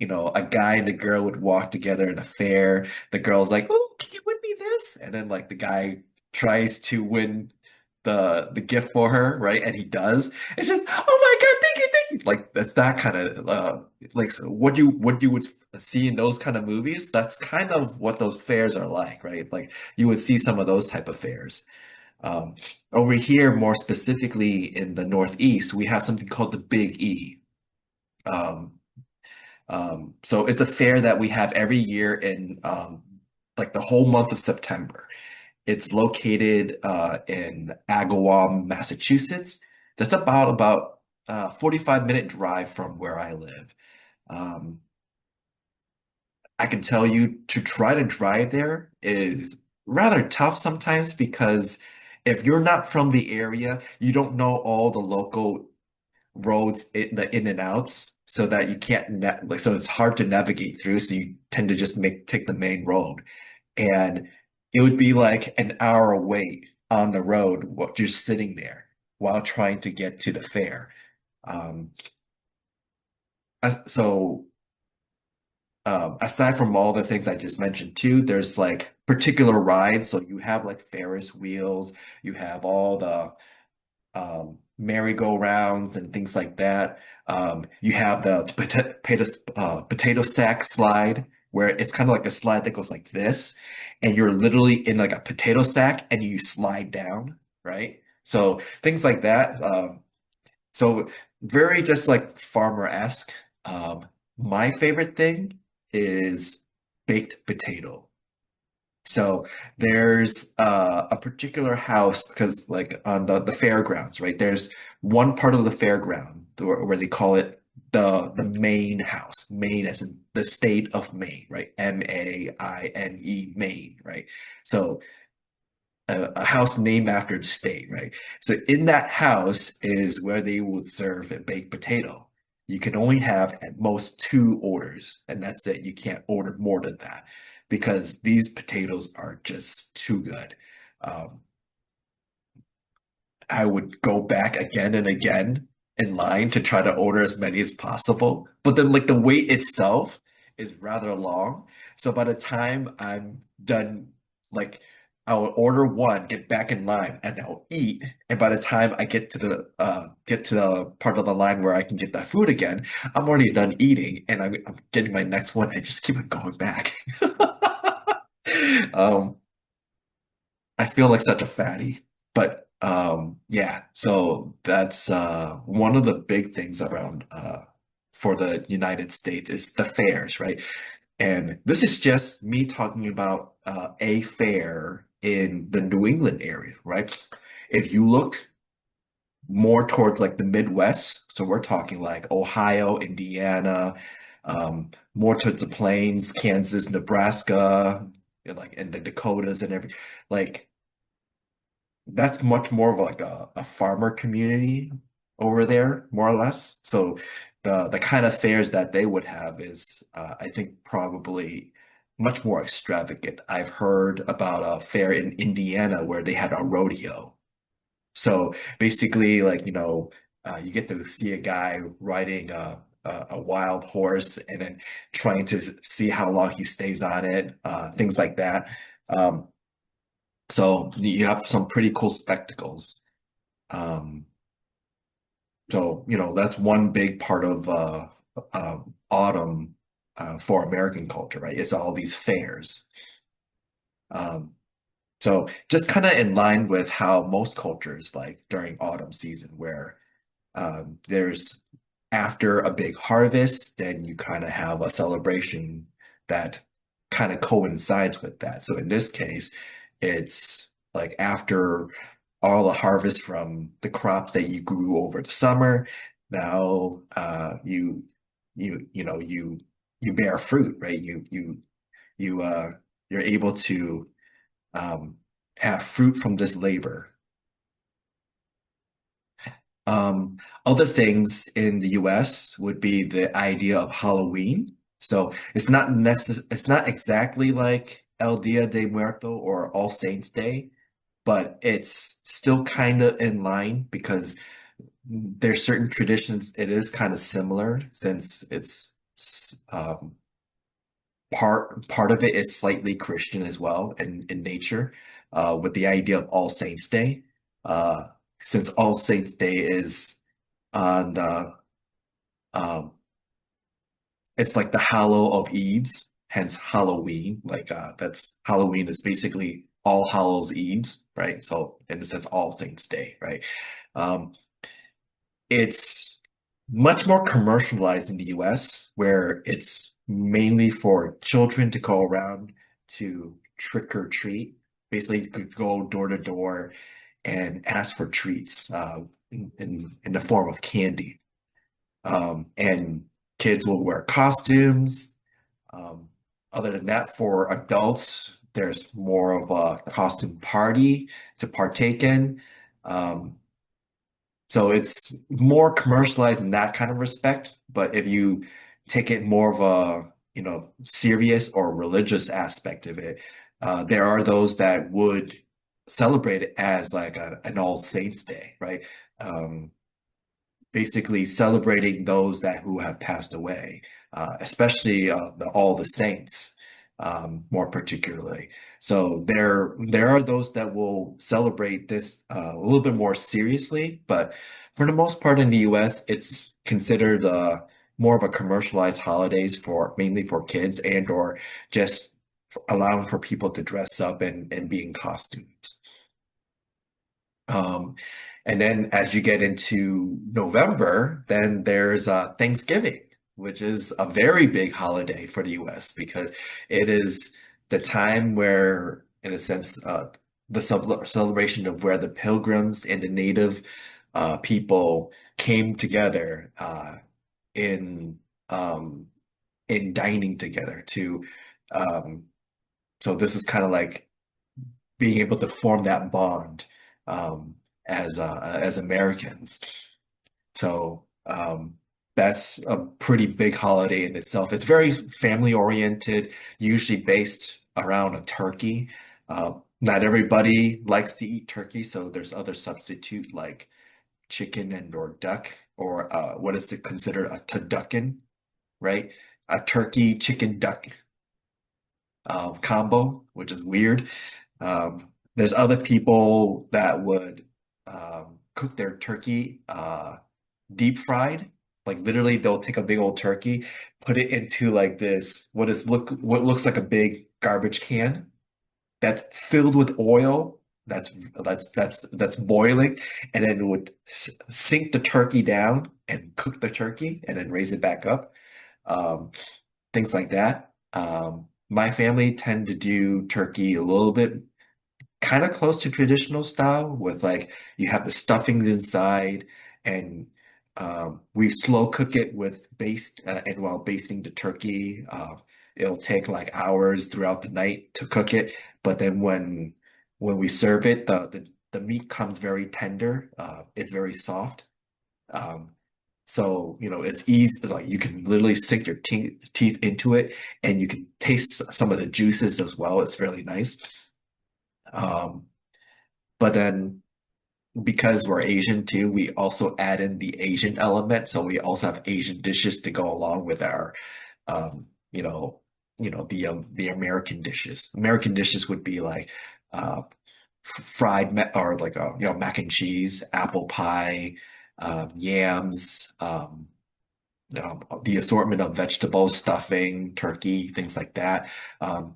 a guy and a girl would walk together in a fair. The girl's like, "Oh, can you win me this?" And then like the guy tries to win the gift for her, right? And he does. It's just, oh my God, thank you, thank you. Like that's that kind of like so what you would see in those kind of movies. That's kind of what those fairs are like, right? Like you would see some of those type of fairs. Um, over here, more specifically in the Northeast, we have something called the Big E. Um, so it's a fair that we have every year in like the whole month of September. It's located in Agawam, Massachusetts. That's about 45-minute drive from where I live. Um, I can tell you to try to drive there is rather tough sometimes because if you're not from the area, you don't know all the local roads, the in and outs, so that you can't like so it's hard to navigate through. So you tend to just take the main road, and it would be like an hour wait on the road just sitting there while trying to get to the fair. Um, so aside from all the things I just mentioned too, there's like particular rides. So you have like Ferris wheels, you have all the merry-go-rounds and things like that. You have the potato sack slide, where it's kind of like a slide that goes like this, and you're literally in like a potato sack and you slide down, right? So things like that. So very just like farmer-esque. My favorite thing is baked potato. So there's a particular house because like on the fairgrounds, right? There's one part of the fairground where they call it the main house, Maine as in the state of Maine, right? Maine, Maine, right? So a house named after the state, right? So in that house is where they would serve a baked potato. You can only have at most two orders, and that's it. You can't order more than that because these potatoes are just too good. Um, I would go back again and again in line to try to order as many as possible. But then like the wait itself is rather long. So by the time I'm done like I will order one, get back in line, and I'll eat. And by the time I get to the part of the line where I can get that food again, I'm already done eating, and I'm getting my next one, and just keep on going back. Um, I feel like such a fatty, but yeah. So that's one of the big things around for the United States is the fairs, right? And this is just me talking about a fair in the New England area, right? If you look more towards like the Midwest, so we're talking like Ohio, Indiana, more towards the plains, Kansas, Nebraska, and like in the Dakotas and every like that's much more of like a farmer community over there, more or less. So the kind of fairs that they would have is I think probably much more extravagant. I've heard about a fair in Indiana where they had a rodeo. So basically, like, you get to see a guy riding a wild horse and then trying to see how long he stays on it, things like that. So you have some pretty cool spectacles. Um, so, that's one big part of autumn for American culture, right? It's all these fairs. Um, So just kind of in line with how most cultures like during autumn season, where there's after a big harvest, then you kind of have a celebration that kind of coincides with that. So in this case, it's like after all the harvest from the crops that you grew over the summer, now you bear fruit, right? You're able to um, have fruit from this labor. Other things in the US would be the idea of Halloween. So it's not exactly like El Dia de Muerto or All Saints Day, but it's still kind of in line because there's certain traditions. It is kind of similar since it's part of it is slightly Christian as well in nature, with the idea of All Saints Day. Since All Saints Day is on the it's like the Hallow of Eves, hence Halloween. Like that's Halloween is basically All Hallows Eves, right? So in a sense, All Saints Day, right? Um, it's much more commercialized in the US, where it's mainly for children to go around to trick or treat. Basically, you could go door to door and ask for treats in the form of candy. And kids will wear costumes. Um, Other than that, for adults, there's more of a costume party to partake in. Um, so it's more commercialized in that kind of respect. But if you take it more of a, serious or religious aspect of it, there are those that would celebrate it as like an All Saints Day, right? Basically celebrating those who have passed away, especially all the saints, more particularly. So there are those that will celebrate this a little bit more seriously, but for the most part in the U.S., it's considered more of a commercialized holidays for mainly for kids and or just allowing for people to dress up and be in costumes. Um, and then as you get into November, then there's Thanksgiving, which is a very big holiday for the US because it is the time where, in a sense, the celebration of where the pilgrims and the native people came together in um, in dining together to so this is kind of like being able to form that bond um, as Americans. So that's a pretty big holiday in itself. It's very family oriented, usually based around a turkey. Not everybody likes to eat turkey, so there's other substitute like chicken and or duck, or what is it considered a turducken, right? A turkey chicken duck combo, which is weird. there's other people that would cook their turkey deep fried. Like literally, they'll take a big old turkey, put it into like this what looks like a big garbage can that's filled with oil. That's boiling, and then would sink the turkey down and cook the turkey, and then raise it back up. Um, Things like that. My family tend to do turkey a little bit kind of close to traditional style with like you have the stuffings inside and we slow cook it with baste and while basting the turkey it'll take like hours throughout the night to cook it, but then when we serve it the meat comes very tender, it's very soft, um, so it's easy, like you can literally sink your teeth into it and you can taste some of the juices as well. It's really nice. um, but then because we're Asian too, we also add in the Asian element. So we also have Asian dishes to go along with our, um, you know, the American dishes. American dishes would be like uh, or like mac and cheese, apple pie, yams, the assortment of vegetables, stuffing, turkey, things like that,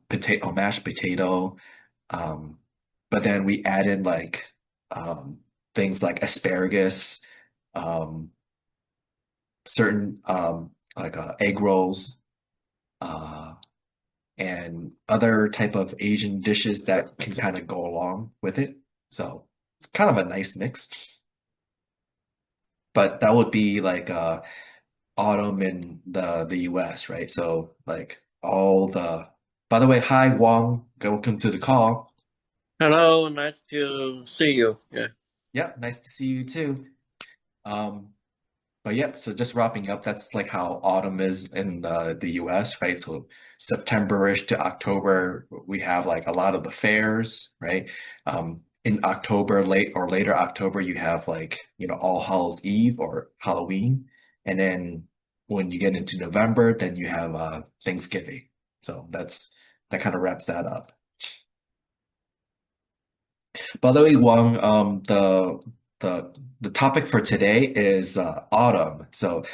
potato, mashed potato. Um, but then we add in like things like asparagus, um, certain like egg rolls, uh, and other type of Asian dishes that can kind of go along with it. So it's kind of a nice mix. But that would be like autumn in the US, right? So like all the. By the way, hi Wang, welcome to the call. Hello, nice to see you. Yeah. Yep, nice to see you too. Um, but yep, so just wrapping up, that's like how autumn is in the US, right? So September-ish to October, we have like a lot of the fairs, right? In October, later October, you have like, All Hallows Eve or Halloween. And then when you get into November, then you have Thanksgiving. So that kind of wraps that up. By the way, Wang, the topic for today is autumn. So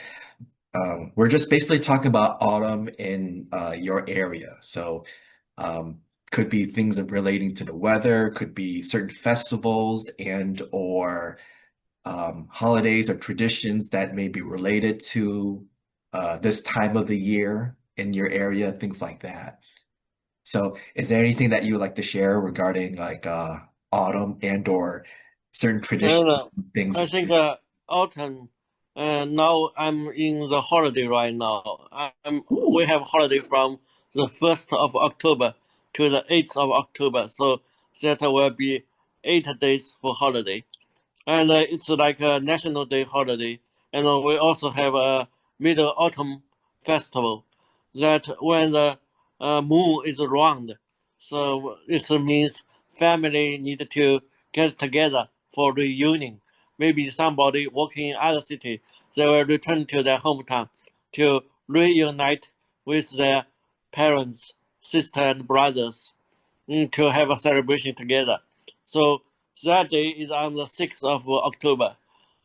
we're just basically talking about autumn in your area. So could be things relating to the weather, could be certain festivals and or holidays or traditions that may be related to this time of the year in your area, things like that. So is there anything that you would like to share regarding like autumn and or certain And traditions, things? I think autumn. Now I'm in the holiday right now. We have holiday from the 1st of October to the 8th of October. So that will be 8 days for holiday. And it's like a National Day holiday. And we also have a Middle Autumn Festival that when the moon is round. So it means family need to get together for reunion. Maybe somebody working in other city, they will return to their hometown to reunite with their parents, sister and brothers, to have a celebration together. So that day is on the 6th of October.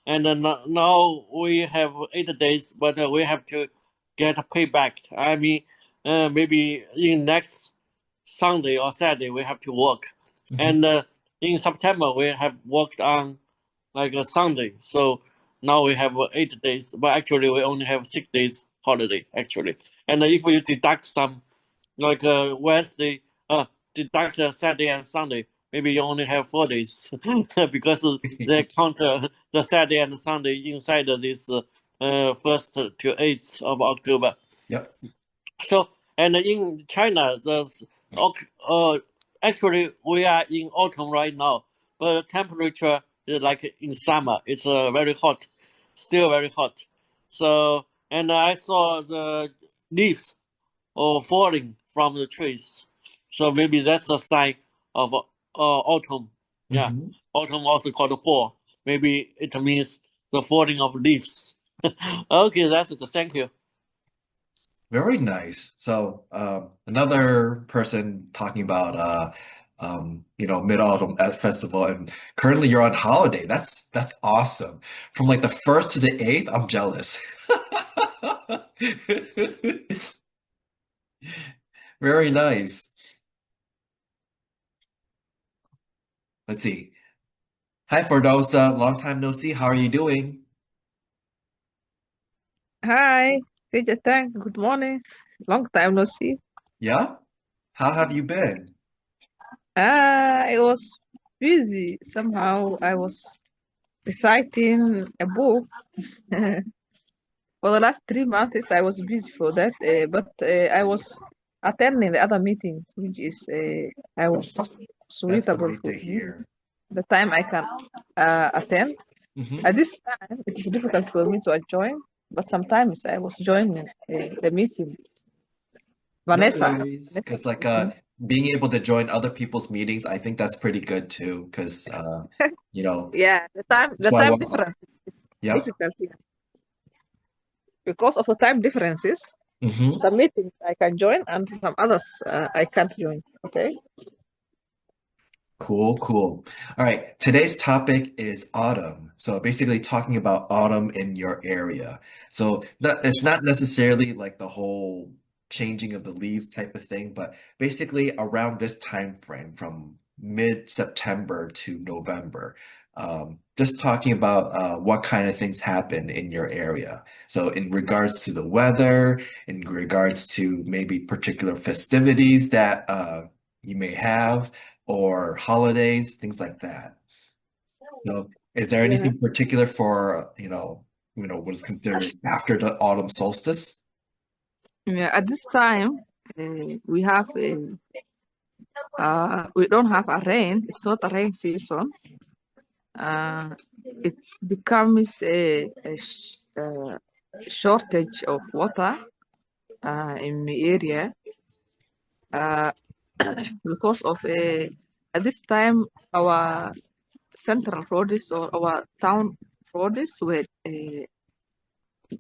And now we have 8 days, but we have to get payback. I mean, maybe in next Sunday or Saturday we have to work. And in September we have worked on like a Sunday. So now we have 8 days, but actually we only have 6 days holiday actually. And if you deduct some like Wednesday, deduct Saturday and Sunday, maybe you only have 4 days because they count the Saturday and Sunday inside this 1st to 8th of October. Yep. So, and in China, actually we are in autumn right now, but temperature is like in summer. It's very hot, still very hot. So, and I saw the leaves falling from the trees. So maybe that's a sign of autumn. Yeah, autumn also called fall. Maybe it means the falling of leaves. Okay, that's it. Thank you. Very nice. So another person talking about Mid-Autumn Festival, and currently you're on holiday. That's awesome. From like the 1st to the 8th, I'm jealous. Very nice. Let's see. Hi, Fardowsa. Long time no see. How are you doing? Hi, teacher Tang. Good morning. Long time no see. Yeah? How have you been? I was busy. Somehow I was reciting a book. For the last 3 months, I was busy for that. But I was attending the other meetings, which is I was That's suitable great for to me. hear. The time I can attend. Hmm. At this time, it is difficult for me to join, but sometimes I was joining the meeting. No Vanessa. worries. Vanessa Because like meeting. being able to join other people's meetings, I think that's pretty good too. Because you know, Yeah, that's the why time difference is yep. difficult here. Because of the time differences. Hmm. Some meetings I can join and some others I can't join. Okay. Cool, cool. All right, today's topic is autumn. So basically talking about autumn in your area. So it's not necessarily like the whole changing of the leaves type of thing, but basically around this time frame from mid-September to November. Just talking about what kind of things happen in your area. So in regards to the weather, in regards to maybe particular festivities that you may have or holidays, things like that. So, is there Yeah. anything particular for, what is considered after the autumn solstice? Yeah. At this time, we have we don't have a rain. It's not a rain season. It becomes a shortage of water in the area uh, because of at this time our central roads or our town roads were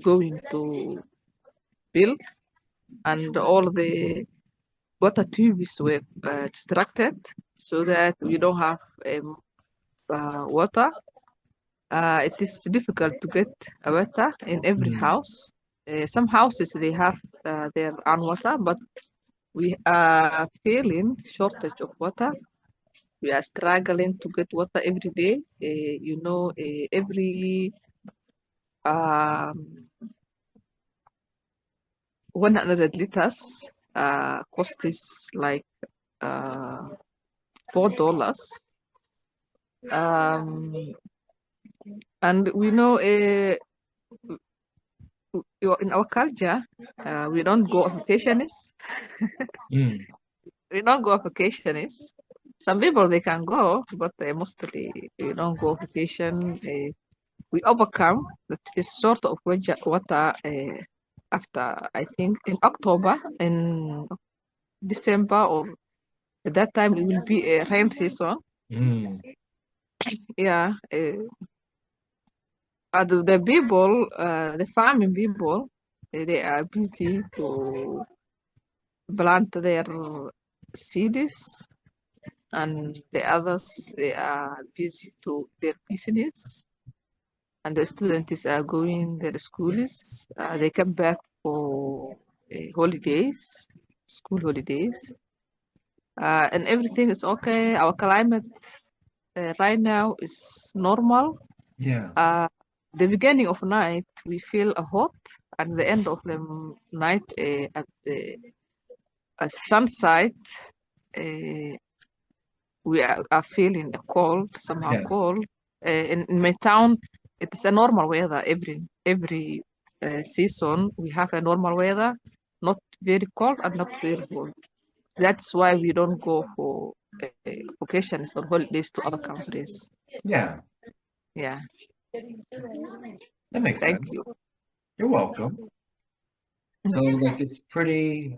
going to build and all the water tubes were distracted so that we don't have water. It is difficult to get water in every Mm, house. Some houses they have their own water, but we are feeling shortage of water. We are struggling to get water every day. Every um, 100 liters cost is like $4. Um, and we know in our culture, we don't go on vacationists. mm, We don't go on vacationists. Some people they can go, but mostly we don't go on vacation. We overcome that is sort of water after I think in October, in December, or at that time it will be a rain season. mm. Yeah, the people, the farming people, they are busy to plant their seeds, and the others they are busy to their business, and the students are going their schools. They come back for holidays, school holidays, and everything is okay. Our climate right now is normal. Yeah, The beginning of night we feel hot, and the end of the night at the sunset we are feeling cold, somehow yeah, cold. In my town, it is a normal weather every season. We have a normal weather, not very cold and not very cold. That's why we don't go for vacations or holidays to other countries. yeah. Yeah, That makes thank you. sense. You're welcome. So like it's pretty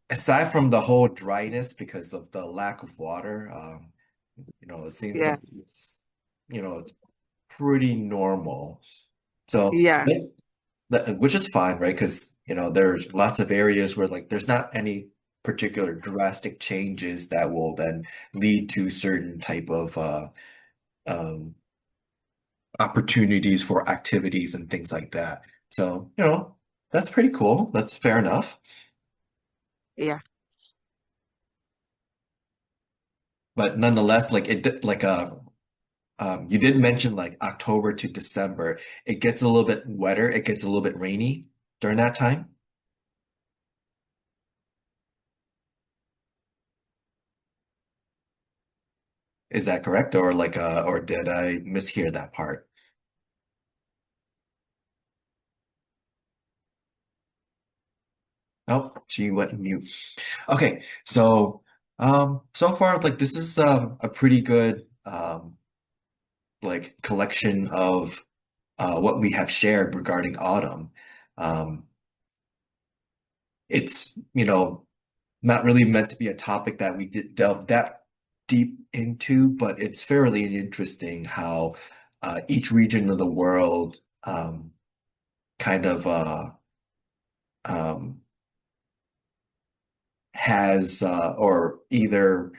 aside from the whole dryness because of the lack of water, it seems Yeah, like it's pretty normal. So, yeah, which is fine, right? Because there's lots of areas where like there's not any particular drastic changes that will then lead to certain type of um, opportunities for activities and things like that. So, that's pretty cool. That's fair enough. Yeah. But nonetheless, like you did mention like October to December. It gets a little bit wetter. It gets a little bit rainy during that time. Is that correct? Or or did I mishear that part? Oh, she went mute. Okay, so so far like this is a pretty good like collection of what we have shared regarding autumn. Um, it's not really meant to be a topic that we did delve that deep into, but it's fairly interesting how each region of the world kind of um, has or either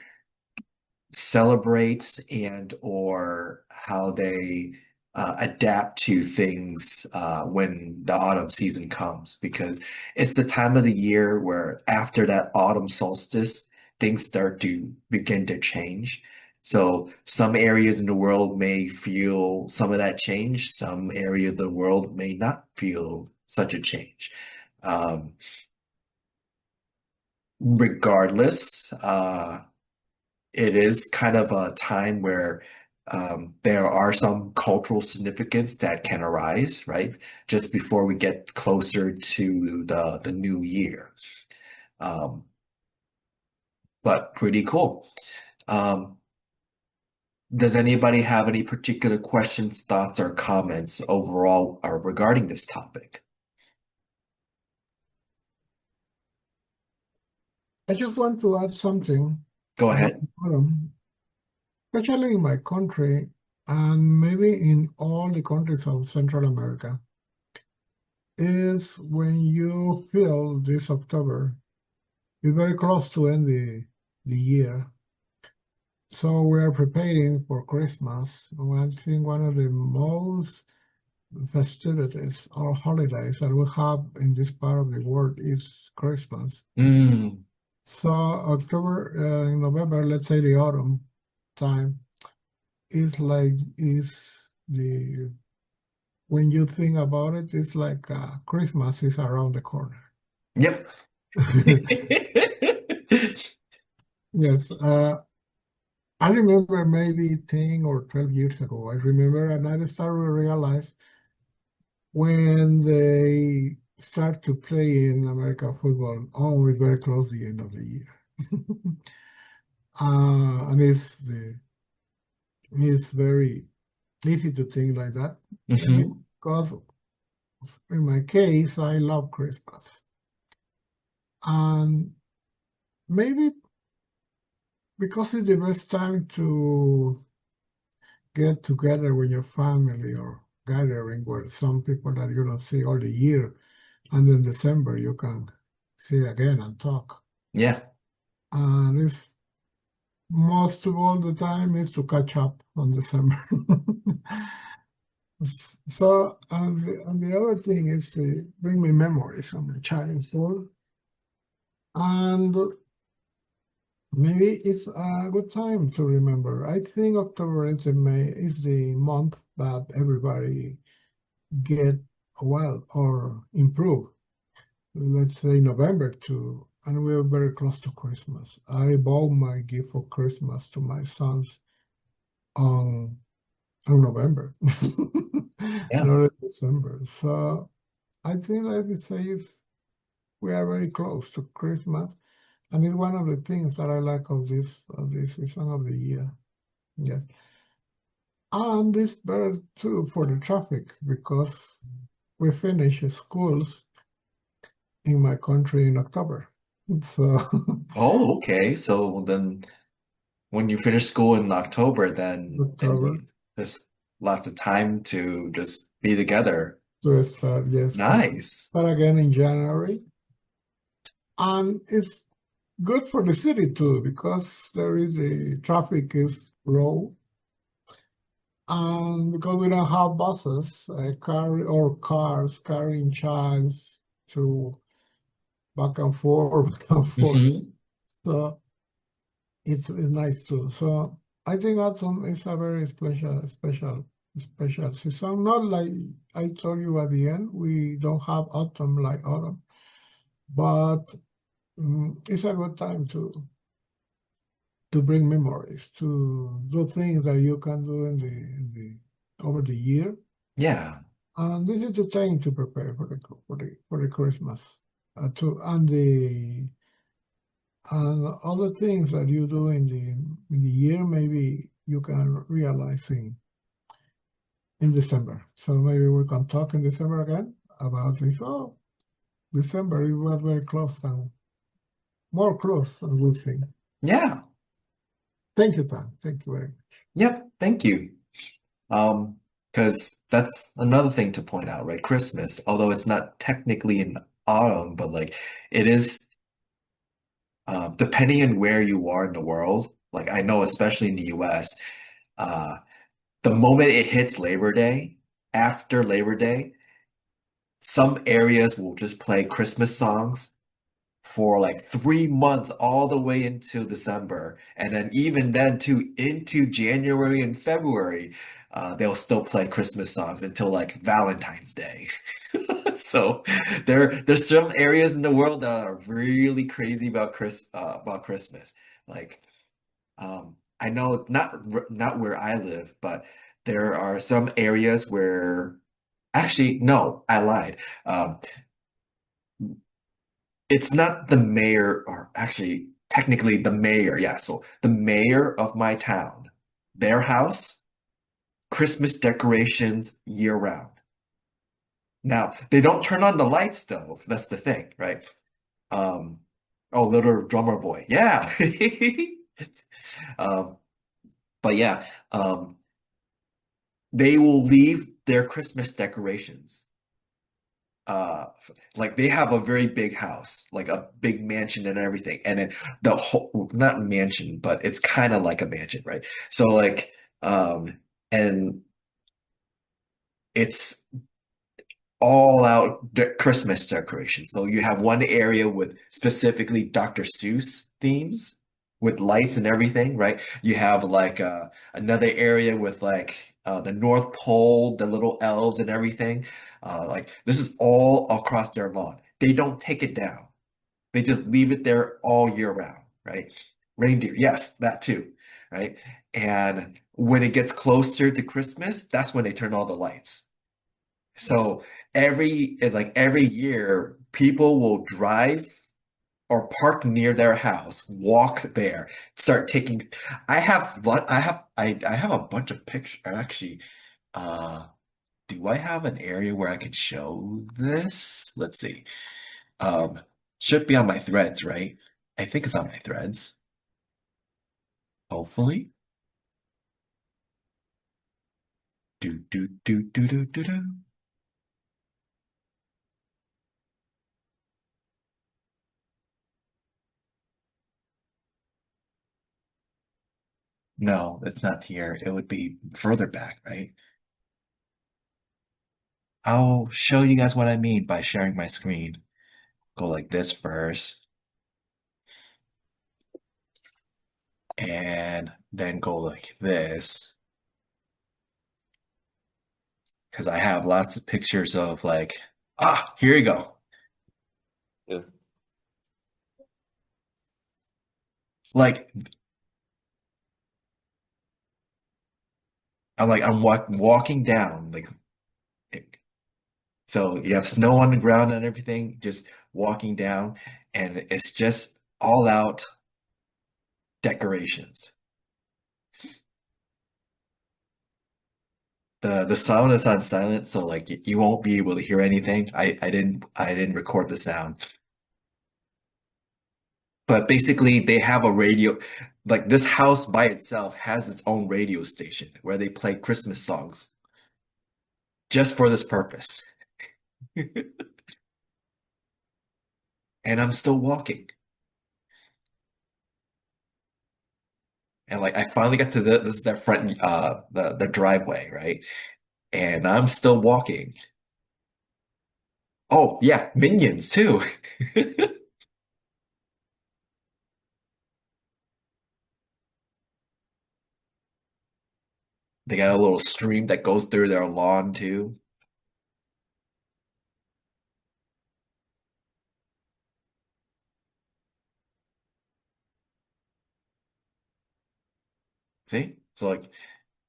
celebrates and or how they adapt to things when the autumn season comes, because it's the time of the year where after that autumn solstice, things start to begin to change. So some areas in the world may feel some of that change. Some areas of the world may not feel such a change. Um, Regardless, it is kind of a time where there are some cultural significance that can arise, right? Just before we get closer to the new year. But pretty cool. Does anybody have any particular questions, thoughts, or comments overall regarding this topic? I just want to add something Go about ahead. autumn, especially in my country and maybe in all the countries of Central America, is when you feel this October, you're very close to end the year. So we are preparing for Christmas. I think one of the most festivities or holidays that we have in this part of the world is Christmas. Mm, So October, November, let's say the autumn time, is the when you think about it, it's like Christmas is around the corner. yep. Yes, I remember maybe 10 or 12 years ago. I remember, and I started to realize when they start to play in American football, always very close to the end of the year. And it's very easy to think like that. Mhm. Because in my case, I love Christmas. And maybe because it's the best time to get together with your family or gathering where some people that you don't see all the year, and in December you can see again and talk. Yeah. And it's most of all the time is to catch up on December. So, and the other thing is to bring me memories of my childhood. And maybe it's a good time to remember. I think October is the month that everybody get well or improve. Let's say November too, and we're very close to Christmas. I bought my gift for Christmas to my sons on November, Yeah. not in December. So I think, like it says, we are very close to Christmas, and it's one of the things that I like of this season of the year. Yes, and it's better too for the traffic because we finish schools in my country in October. So Oh, okay. So then when you finish school in October, then October there's lots of time to just be together. to start, yes, Nice. but again in January, and it's good for the city too, because the traffic is low. And because we don't have buses, cars carrying childs to back and forth, back and forth. Mhm. So it's nice too. So I think autumn is a very special season. Not like I told you at the end, we don't have autumn like autumn, but it's a good time to bring memories, to do things that you can do over the year. Yeah. And this is the time to prepare for the Christmas, and all the things that you do in the year. Maybe you can realize in December. So maybe we can talk in December again about this. Oh, December it was very close and more close than we think. Yeah. Thank you, Tan. Thank you very much. Yep. Thank you. Because that's another thing to point out, right? Christmas, although it's not technically in autumn, but like it is, depending on where you are in the world. Like I know, especially in the US, uh, the moment it hits Labor Day, after Labor Day, some areas will just play Christmas songs for like 3 months all the way into December. And then even then too into January and February, they'll still play Christmas songs until like Valentine's Day. So there's some areas in the world that are really crazy about Christmas. Like I know not where I live, but there are some areas where actually no, I lied. It's not the mayor, or actually, technically the mayor. Yeah, so the mayor of my town, their house, Christmas decorations year round. Now, they don't turn on the lights though. That's the thing, right? Um, oh, little drummer boy. Yeah. It's, um, but yeah, they will leave their Christmas decorations like they have a very big house, like a big mansion and everything. And then the whole, not mansion, but it's kind of like a mansion, right? So like, and it's all out Christmas decorations. So you have one area with specifically Dr. Seuss themes with lights and everything, right? You have like another area with like the North Pole, the little elves and everything. Like this is all across their lawn. They don't take it down. They just leave it there all year round, right? Reindeer, yes, that too, right? And when it gets closer to Christmas, that's when they turn all the lights. So every year, people will drive or park near their house, walk there, start taking. I have a bunch of pictures. Actually, uh, do I have an area where I can show this? Let's see. Um, should be on my threads, right? I think it's on my threads. Hopefully. Do do do do do do do. No, it's not here. It would be further back, right? I'll show you guys what I mean by sharing my screen. Go like this first, and then go like this. Because I have lots of pictures of like, here you go. Yeah. Like, I'm walking down, like, so you have snow on the ground and everything, just walking down, and it's just all out decorations. The sound is on silent, so like you won't be able to hear anything. I didn't record the sound. But basically they have a radio, like this house by itself has its own radio station where they play Christmas songs just for this purpose. And I'm still walking. And like I finally got to this is their front the driveway, right? And I'm still walking. Oh yeah, minions too. They got a little stream that goes through their lawn too. See? So like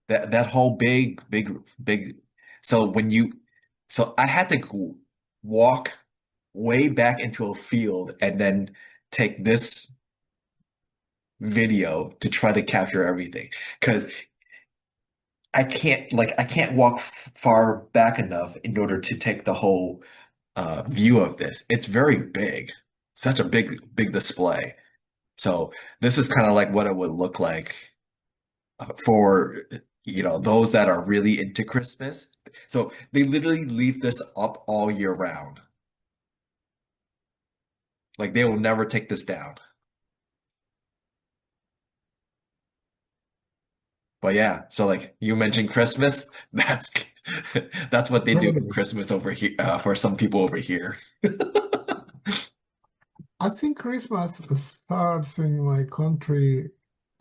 that whole big so when you so I had to walk way back into a field and then take this video to try to capture everything because I can't walk far back enough in order to take the whole view of this. It's very big. Such a big display. So this is kind of like what it would look like for those that are really into Christmas. So they literally leave this up all year round. Like they will never take this down. But yeah, so like you mentioned Christmas, that's what they do for Incredible. Christmas over here for some people over here. I think Christmas starts in my country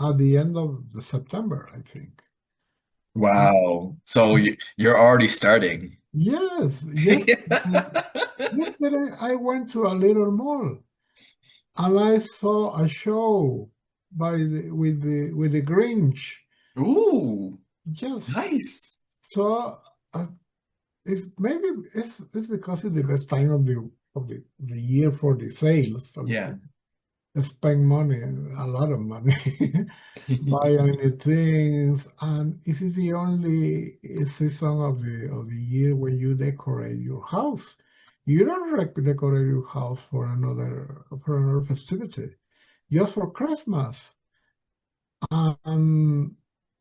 at the end of September, I think. Wow. So you're already starting. Yes, yesterday I went to a little mall and I saw a show with the Grinch. Ooh, Yes. nice. So it's because it's the best time of the year for the sales. So Yeah. you spend money, a lot of money, buy any things, and it is the only season of the year when you decorate your house. You don't decorate your house for another festivity, just for Christmas. And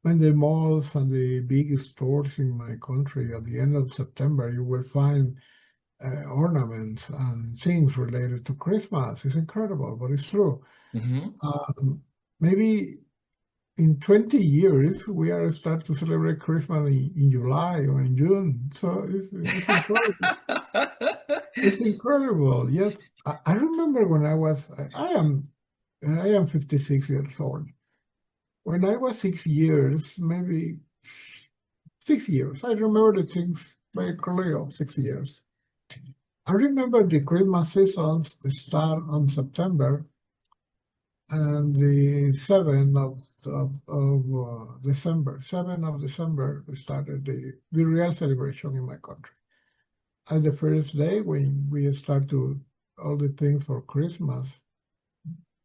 in the malls and the big stores in my country, at the end of September, you will find ornaments and things related to Christmas. It's incredible, but it's true. Hmm. Maybe in 20 years, we are start to celebrate Christmas in July or in June. So it's incredible. It's incredible. Yes, I remember when I am 56 years old. When I was 6 years, maybe 6 years, I remember the things very clearly of 6 years. I remember the Christmas seasons start on September, and the 7th of December, 7th of December started the real celebration in my country. As the first day when we start to all the things for Christmas,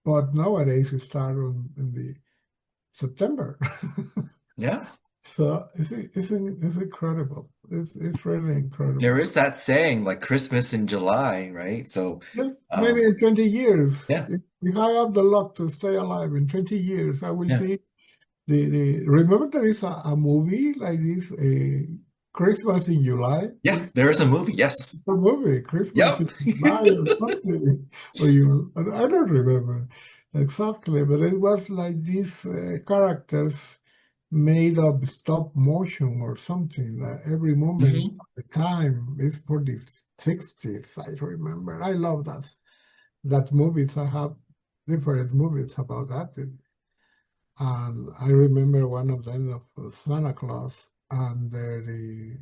but nowadays it start in the September. Yeah. So it's incredible. It's really incredible. There is that saying like Christmas in July, right? So Yes, maybe in 20 years, yeah. if I have the luck to stay alive in 20 years, I will Yeah. see remember there is a movie like this, Christmas in July. Yeah, there is a movie. Yes. A movie, Christmas Yep. in July or something. I don't remember exactly, but it was like these characters made of stop motion or something. Every moment Hmm. of the time is for the 60s, I remember. I love that movies. I have different movies about that. And I remember one of them of Santa Claus, and the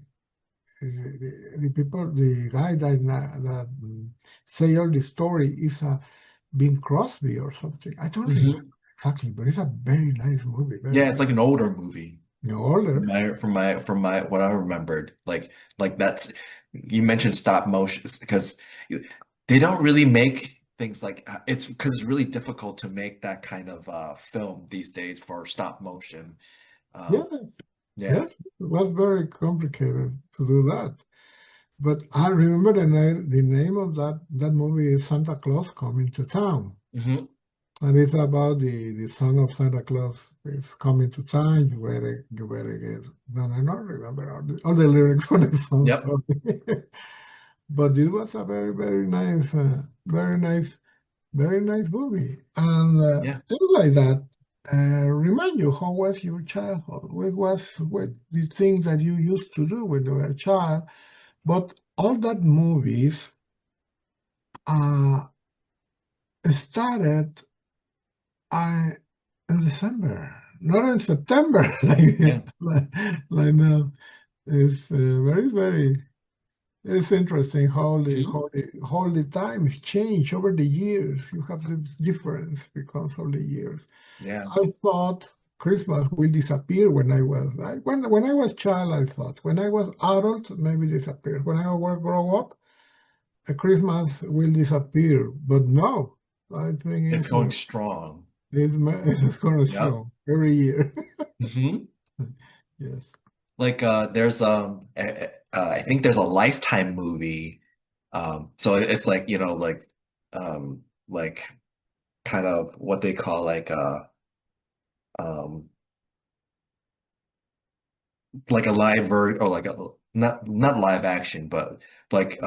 people, the guy that say all the story is Bing Crosby or something. I don't remember exactly, but it's a very nice movie. Very Yeah, it's nice. like an older movie. Older. From my what I remembered. Like that's you mentioned stop motions because they don't really make things like it's because it's really difficult to make that kind of film these days for stop motion. Yes, Yeah. yes, it was very complicated to do that. But I remember the name of that movie is Santa Claus Coming to Town. Hmm. And it's about the song of Santa Claus is coming to town. You better get. No, I don't remember all the lyrics for the song. Yep. Sorry. But it was a very nice movie. And Yeah. things like that remind you how was your childhood? What the things that you used to do when you were a child? But all that movies started in December, not in September, Yeah. like now. It's very. It's interesting Mhm. how the times change over the years. You have this difference because of the years. Yeah. I thought Christmas will disappear when I was child. I thought when I was adult maybe disappear. When I will grow up, Christmas will disappear. But no, I think It's going strong. it's going to Yep. show every year. Hmm. Yes. Like there's I think there's a Lifetime movie. So it's like, like kind of what they call um like a live ver or like a not live action, but like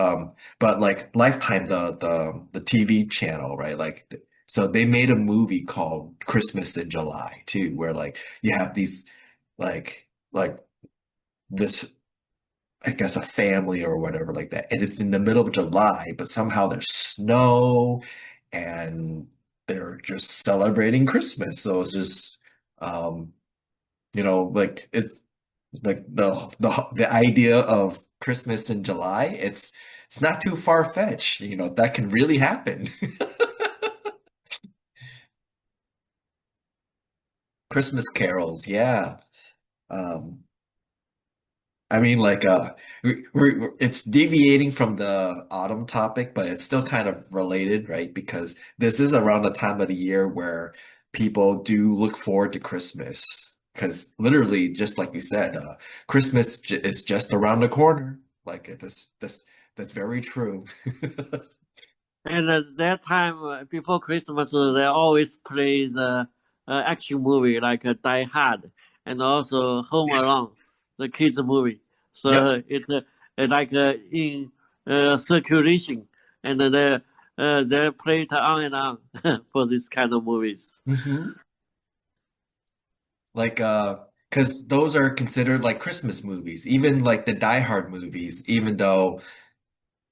Lifetime, the TV channel, right? So they made a movie called Christmas in July too, where like you have these like this, I guess, a family or whatever like that, and it's in the middle of July, but somehow there's snow and they're just celebrating Christmas. So it's just um like the idea of Christmas in July, it's not too far-fetched, that can really happen. Christmas carols, yeah. Um, I mean, like, it's deviating from the autumn topic, but it's still kind of related, right? Because this is around the time of the year where people do look forward to Christmas. Because literally, just like you said, Christmas j is just around the corner. Like, that's very true. And at that time, before Christmas, they always play the action movie like Die Hard and also Home Yes. Alone, the kids movie. Yep. So it like in circulation, and they play it on and on for this kind of movies. Hmm. Like, because those are considered like Christmas movies, even like the Die Hard movies, even though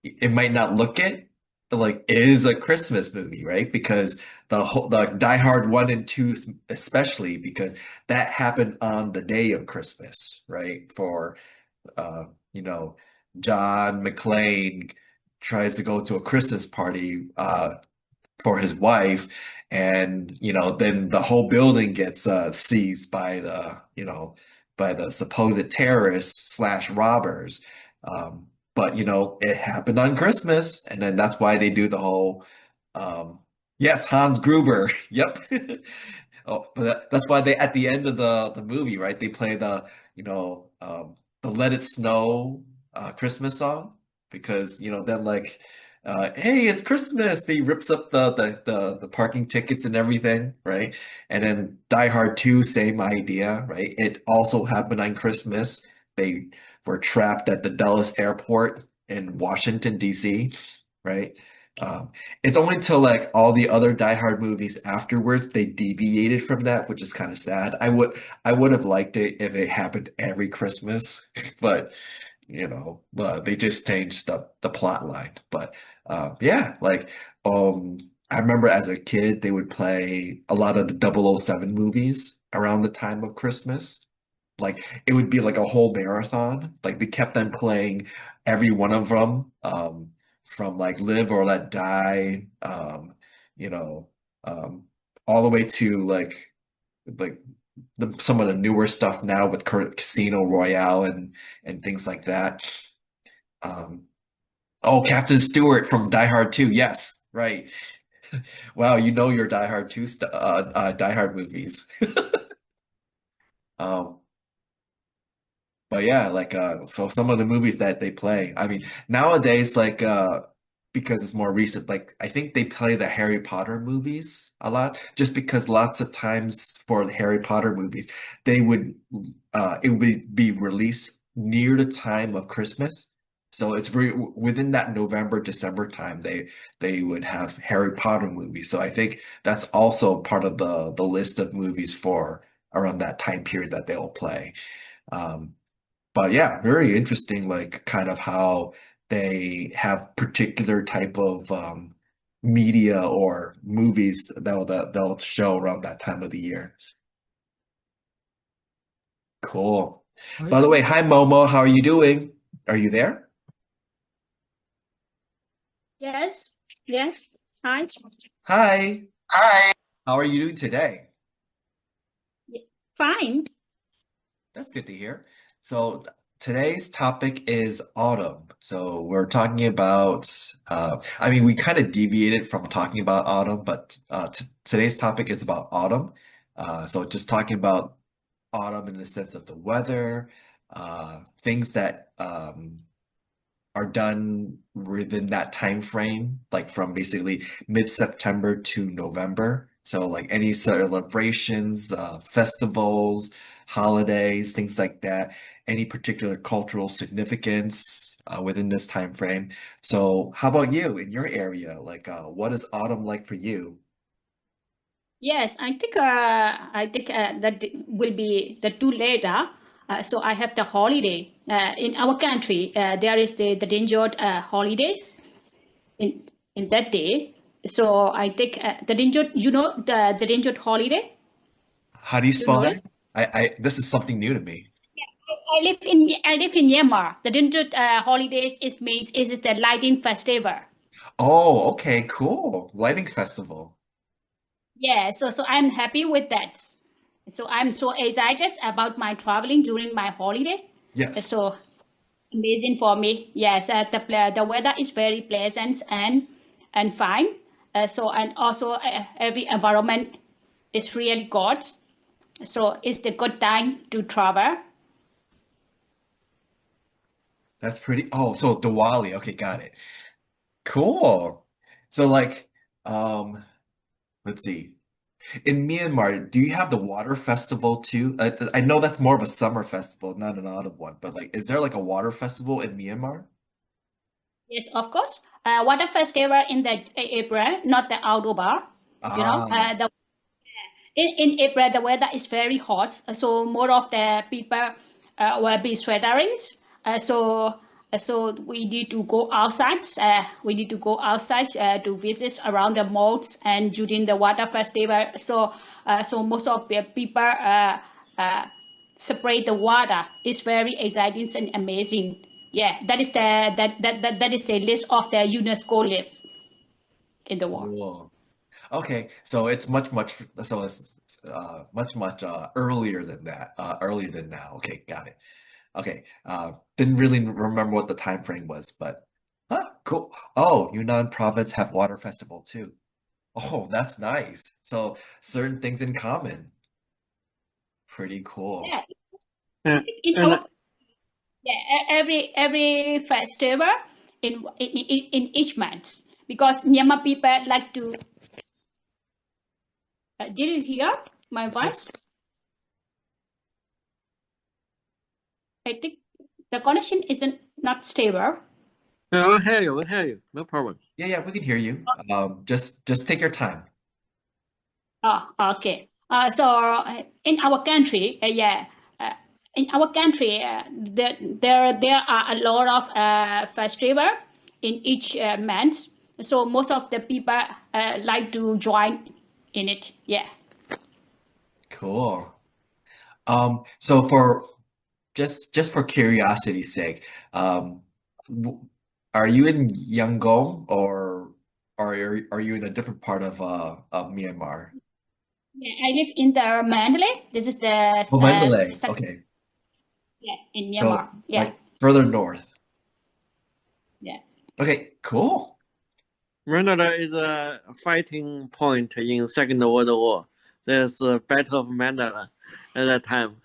it might not look it, but like it is a Christmas movie, right? Because the Die Hard 1 and 2 especially, because that happened on the day of Christmas, right? For uh, you know, John McClane tries to go to a Christmas party for his wife, and then the whole building gets seized by the supposed terrorists slash robbers. But it happened on Christmas, and then that's why they do the whole yes, Hans Gruber. Yep. Oh, but that's why they, at the end of the movie, right, they play the Let It Snow Christmas song, because then, like, hey, it's Christmas. They rips up the parking tickets and everything, right? And then Die Hard 2, same idea, right? It also happened on Christmas. They were trapped at the Dulles Airport in Washington, D.C., right? It's only until like all the other Die Hard movies afterwards they deviated from that, which is kind of sad. I would have liked it if it happened every Christmas, but but they just changed the plot line. But yeah, like I remember as a kid they would play a lot of the 007 movies around the time of Christmas. Like it would be like a whole marathon. Like they kept on playing every one of them, from like Live or Let Die, you know, um, all the way to like some of the newer stuff now with Casino Royale and things like that. Um, oh, Captain Stewart from Die Hard 2. Yes, right. Wow, your Die Hard 2 Die Hard movies. Um, But yeah, like so some of the movies that they play, I mean, nowadays, like because it's more recent, like I think they play the Harry Potter movies a lot, just because lots of times for the Harry Potter movies, it would be released near the time of Christmas. So it's very within that November, December time, they would have Harry Potter movies. So I think that's also part of the list of movies for around that time period that they'll play. Um, but yeah, very interesting, like kind of how they have particular type of media or movies that they'll show around that time of the year. Cool. By the way, hi Momo, how are you doing? Are you there? Yes, yes. Hi. Hi. Hi. How are you doing today? Fine. That's good to hear. So today's topic is autumn. So we're talking about, I mean, we kind of deviated from talking about autumn, but t today's topic is about autumn. So just talking about autumn in the sense of the weather, things that are done within that time frame, like from basically mid-September to November. So like any celebrations, festivals, holidays, things like that, any particular cultural significance within this time frame. So how about you in your area? Like what is autumn like for you? Yes, I think that will be the too later. So I have the holiday. In our country, there is the dangerous holidays in that day. So I think the dangerous, the dangerous holiday. How do you Do you spell know it? that? This is something new to me. I live in Myanmar. The dangerous holidays is the lighting festival. Oh, okay, cool. Lighting festival. Yeah, so I'm happy with that. So I'm so excited about my traveling during my holiday. Yes. So amazing for me. Yes, the weather is very pleasant and fine. So and also every environment is really good. So it's the good time to travel. That's pretty. Oh, so Diwali. Okay, got it. Cool. So like, um, let's see. In Myanmar, do you have the water festival too? I know that's more of a summer festival, not an autumn one, but like, is there like a water festival in Myanmar? Yes, of course. Water festival in the April, not the October. You know, Ah, the in April, the weather is very hot, so more of the people will be sweating. So we need to go outside. We need to go outside to visit around the malls and during the water festival. So most of the people spray the water. It's very exciting and amazing. Yeah, that is the list of the UNESCO live in the world. cool. Okay, so it's so it's much earlier than that, earlier than now. Okay, got it. Okay, didn't really remember what the time frame was, but cool. Oh, Yunnan province have water festival too. Oh, that's nice. So certain things in common. Pretty cool. Yeah, And, in and our yeah, every festival in each month because Myanmar people like to. Did you hear my Yeah, voice? I think the connection isn't not stable. we'll hear you, no problem. yeah, we can hear you. Just take your time. Oh, okay. In our country, in our country, there are a lot of festival in each month. So most of the people like to join in it. Yeah. Cool. So for just for curiosity's sake, w- are you in Yangon or are you in a different part of Myanmar? Yeah, I live in the Mandalay. This is the Oh, Mandalay. Okay. yeah, in So Myanmar. Yeah, like further north. yeah. Okay, cool. Mandalay is a fighting point in Second World War. There's a Battle of Mandalay at that time.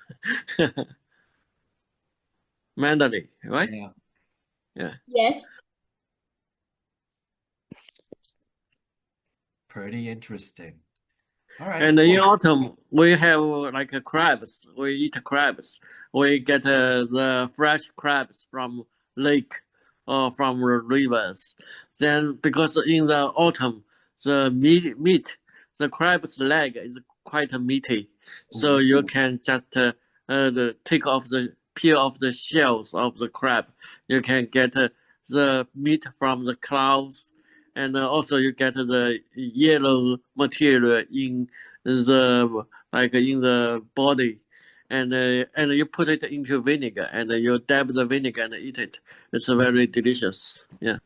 Mandalay, right? Yeah. Yeah. Yes. Pretty interesting. All right, And in cool. autumn, we have like crabs. We eat crabs. We get the fresh crabs from lake. from the rivers. Then because in the autumn, the meat, the crab's leg is quite meaty, so you can just take off the peel off the shells of the crab. You can get the meat from the claws, and also you get the yellow material in the body, and you put it into vinegar, and you dab the vinegar and eat it. It's very delicious. Yeah.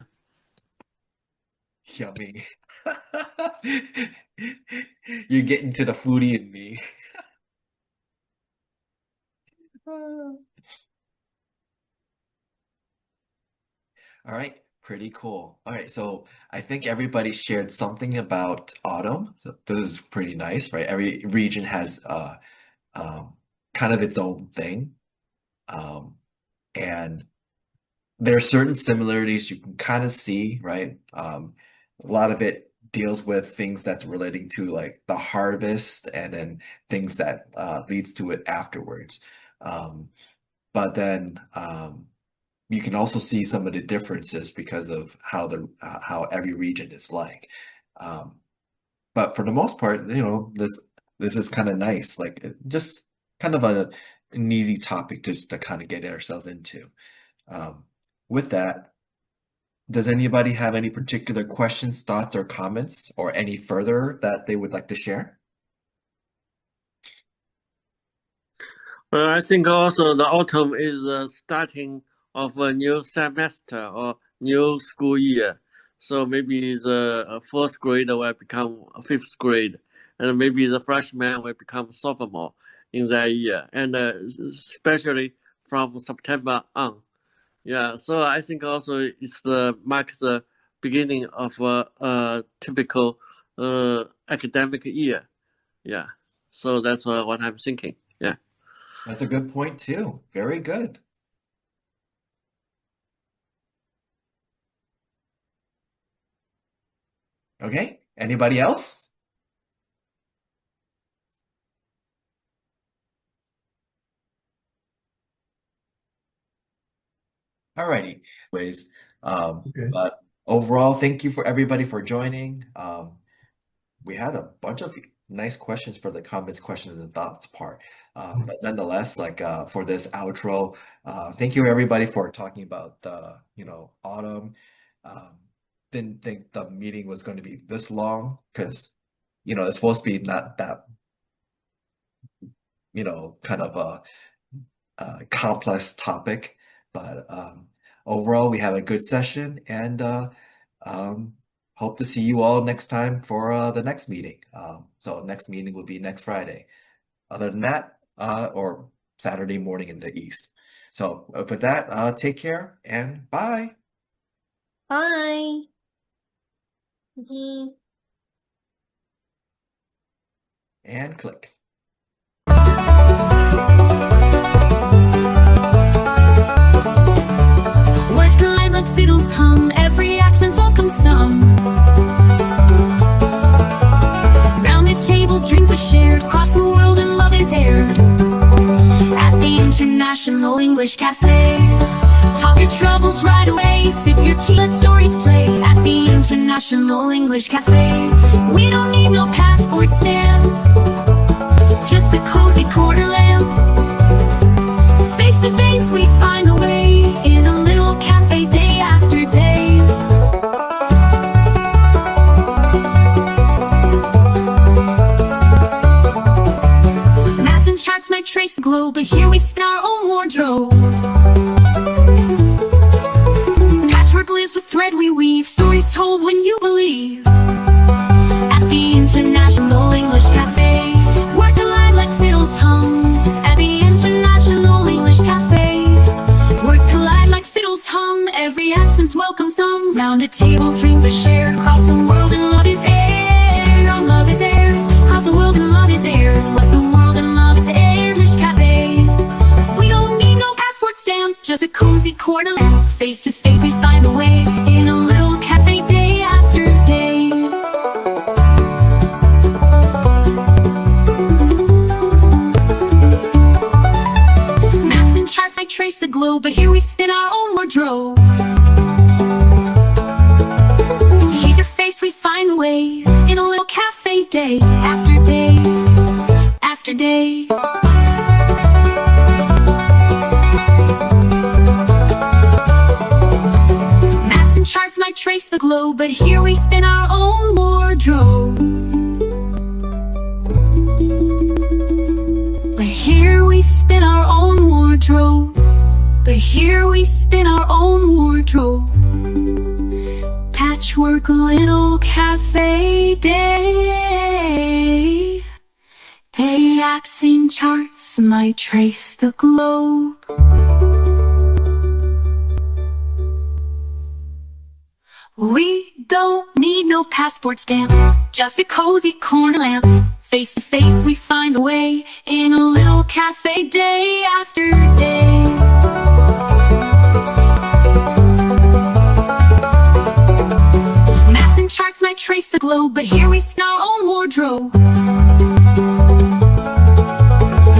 Yummy. You're getting to the foodie in me. All right, pretty cool. All right, so I think everybody shared something about autumn. So this is pretty nice, right? Every region has kind of its own thing. And there are certain similarities you can kind of see, right? A lot of it deals with things that's relating to like the harvest and then things that leads to it afterwards. But then you can also see some of the differences because of how every region is like. But for the most part, this is kind of nice, like just kind of an easy topic just to kind of get ourselves into. With that, does anybody have any particular questions, thoughts, or comments, or any further that they would like to share? Well, I think also the autumn is the starting of a new semester or new school year. So maybe the fourth grade will become fifth grade, and maybe the freshman will become sophomore in that year, and especially from September on. Yeah, so I think also it's marks the beginning of a typical academic year. Yeah, so that's what I'm thinking. Yeah. That's a good point too. Very good. Okay, anybody else? Alrighty. Okay. But overall, thank you for everybody for joining. We had a bunch of nice questions for the comments, questions, and thoughts part. But nonetheless, for this outro, thank you everybody for talking about the autumn. Didn't think the meeting was going to be this long because it's supposed to be not that kind of a complex topic, but overall we have a good session, and hope to see you all next time for the next meeting. So next meeting will be next Friday. Other than that, or Saturday morning in the East. So with that, take care and bye. Bye. Okay. And click. Words collide like fiddles hum, every accent's welcome some. Round the table, drinks are shared, across the world and love is aired. At the International English Cafe, talk your troubles right away, sip your tea, let stories play. At the International English Cafe, we don't need no passport stamp, just a cozy quarter lamp. Face to face we find a way, in a little cafe day after day. Maps and charts might trace the globe, but here we spin our own wardrobe. Patchwork lives with thread we weave, stories told when you believe. At the International English Cafe, words collide like fiddles hum. At the International English Cafe, words collide like fiddles hum, every accent's welcome some. Round a table, dreams are shared, across the world and love is aired. Our love is aired, across the world and love is aired. Across the world and love is aired. English Cafe, we don't need no passport stamp, just a cozy quarter lamp. Face to face we find a way, in a little cafe day after day. Maps and charts might trace the globe, but here we spin our own wardrobe. day after day after day. Maps and charts might trace the globe, but here we spin our own wardrobe. But here we spin our own wardrobe. But here we spin our own wardrobe. Patchwork little cafe day. Maps and charts might trace the globe. We don't need no passport stamp, just a cozy corner lamp. Face to face we find the way in a little cafe day after day. Maps and charts might trace the globe, but here we spin our own wardrobe.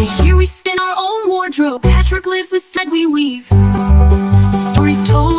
But here we spin our own wardrobe. Patchwork lives with thread we weave. Stories told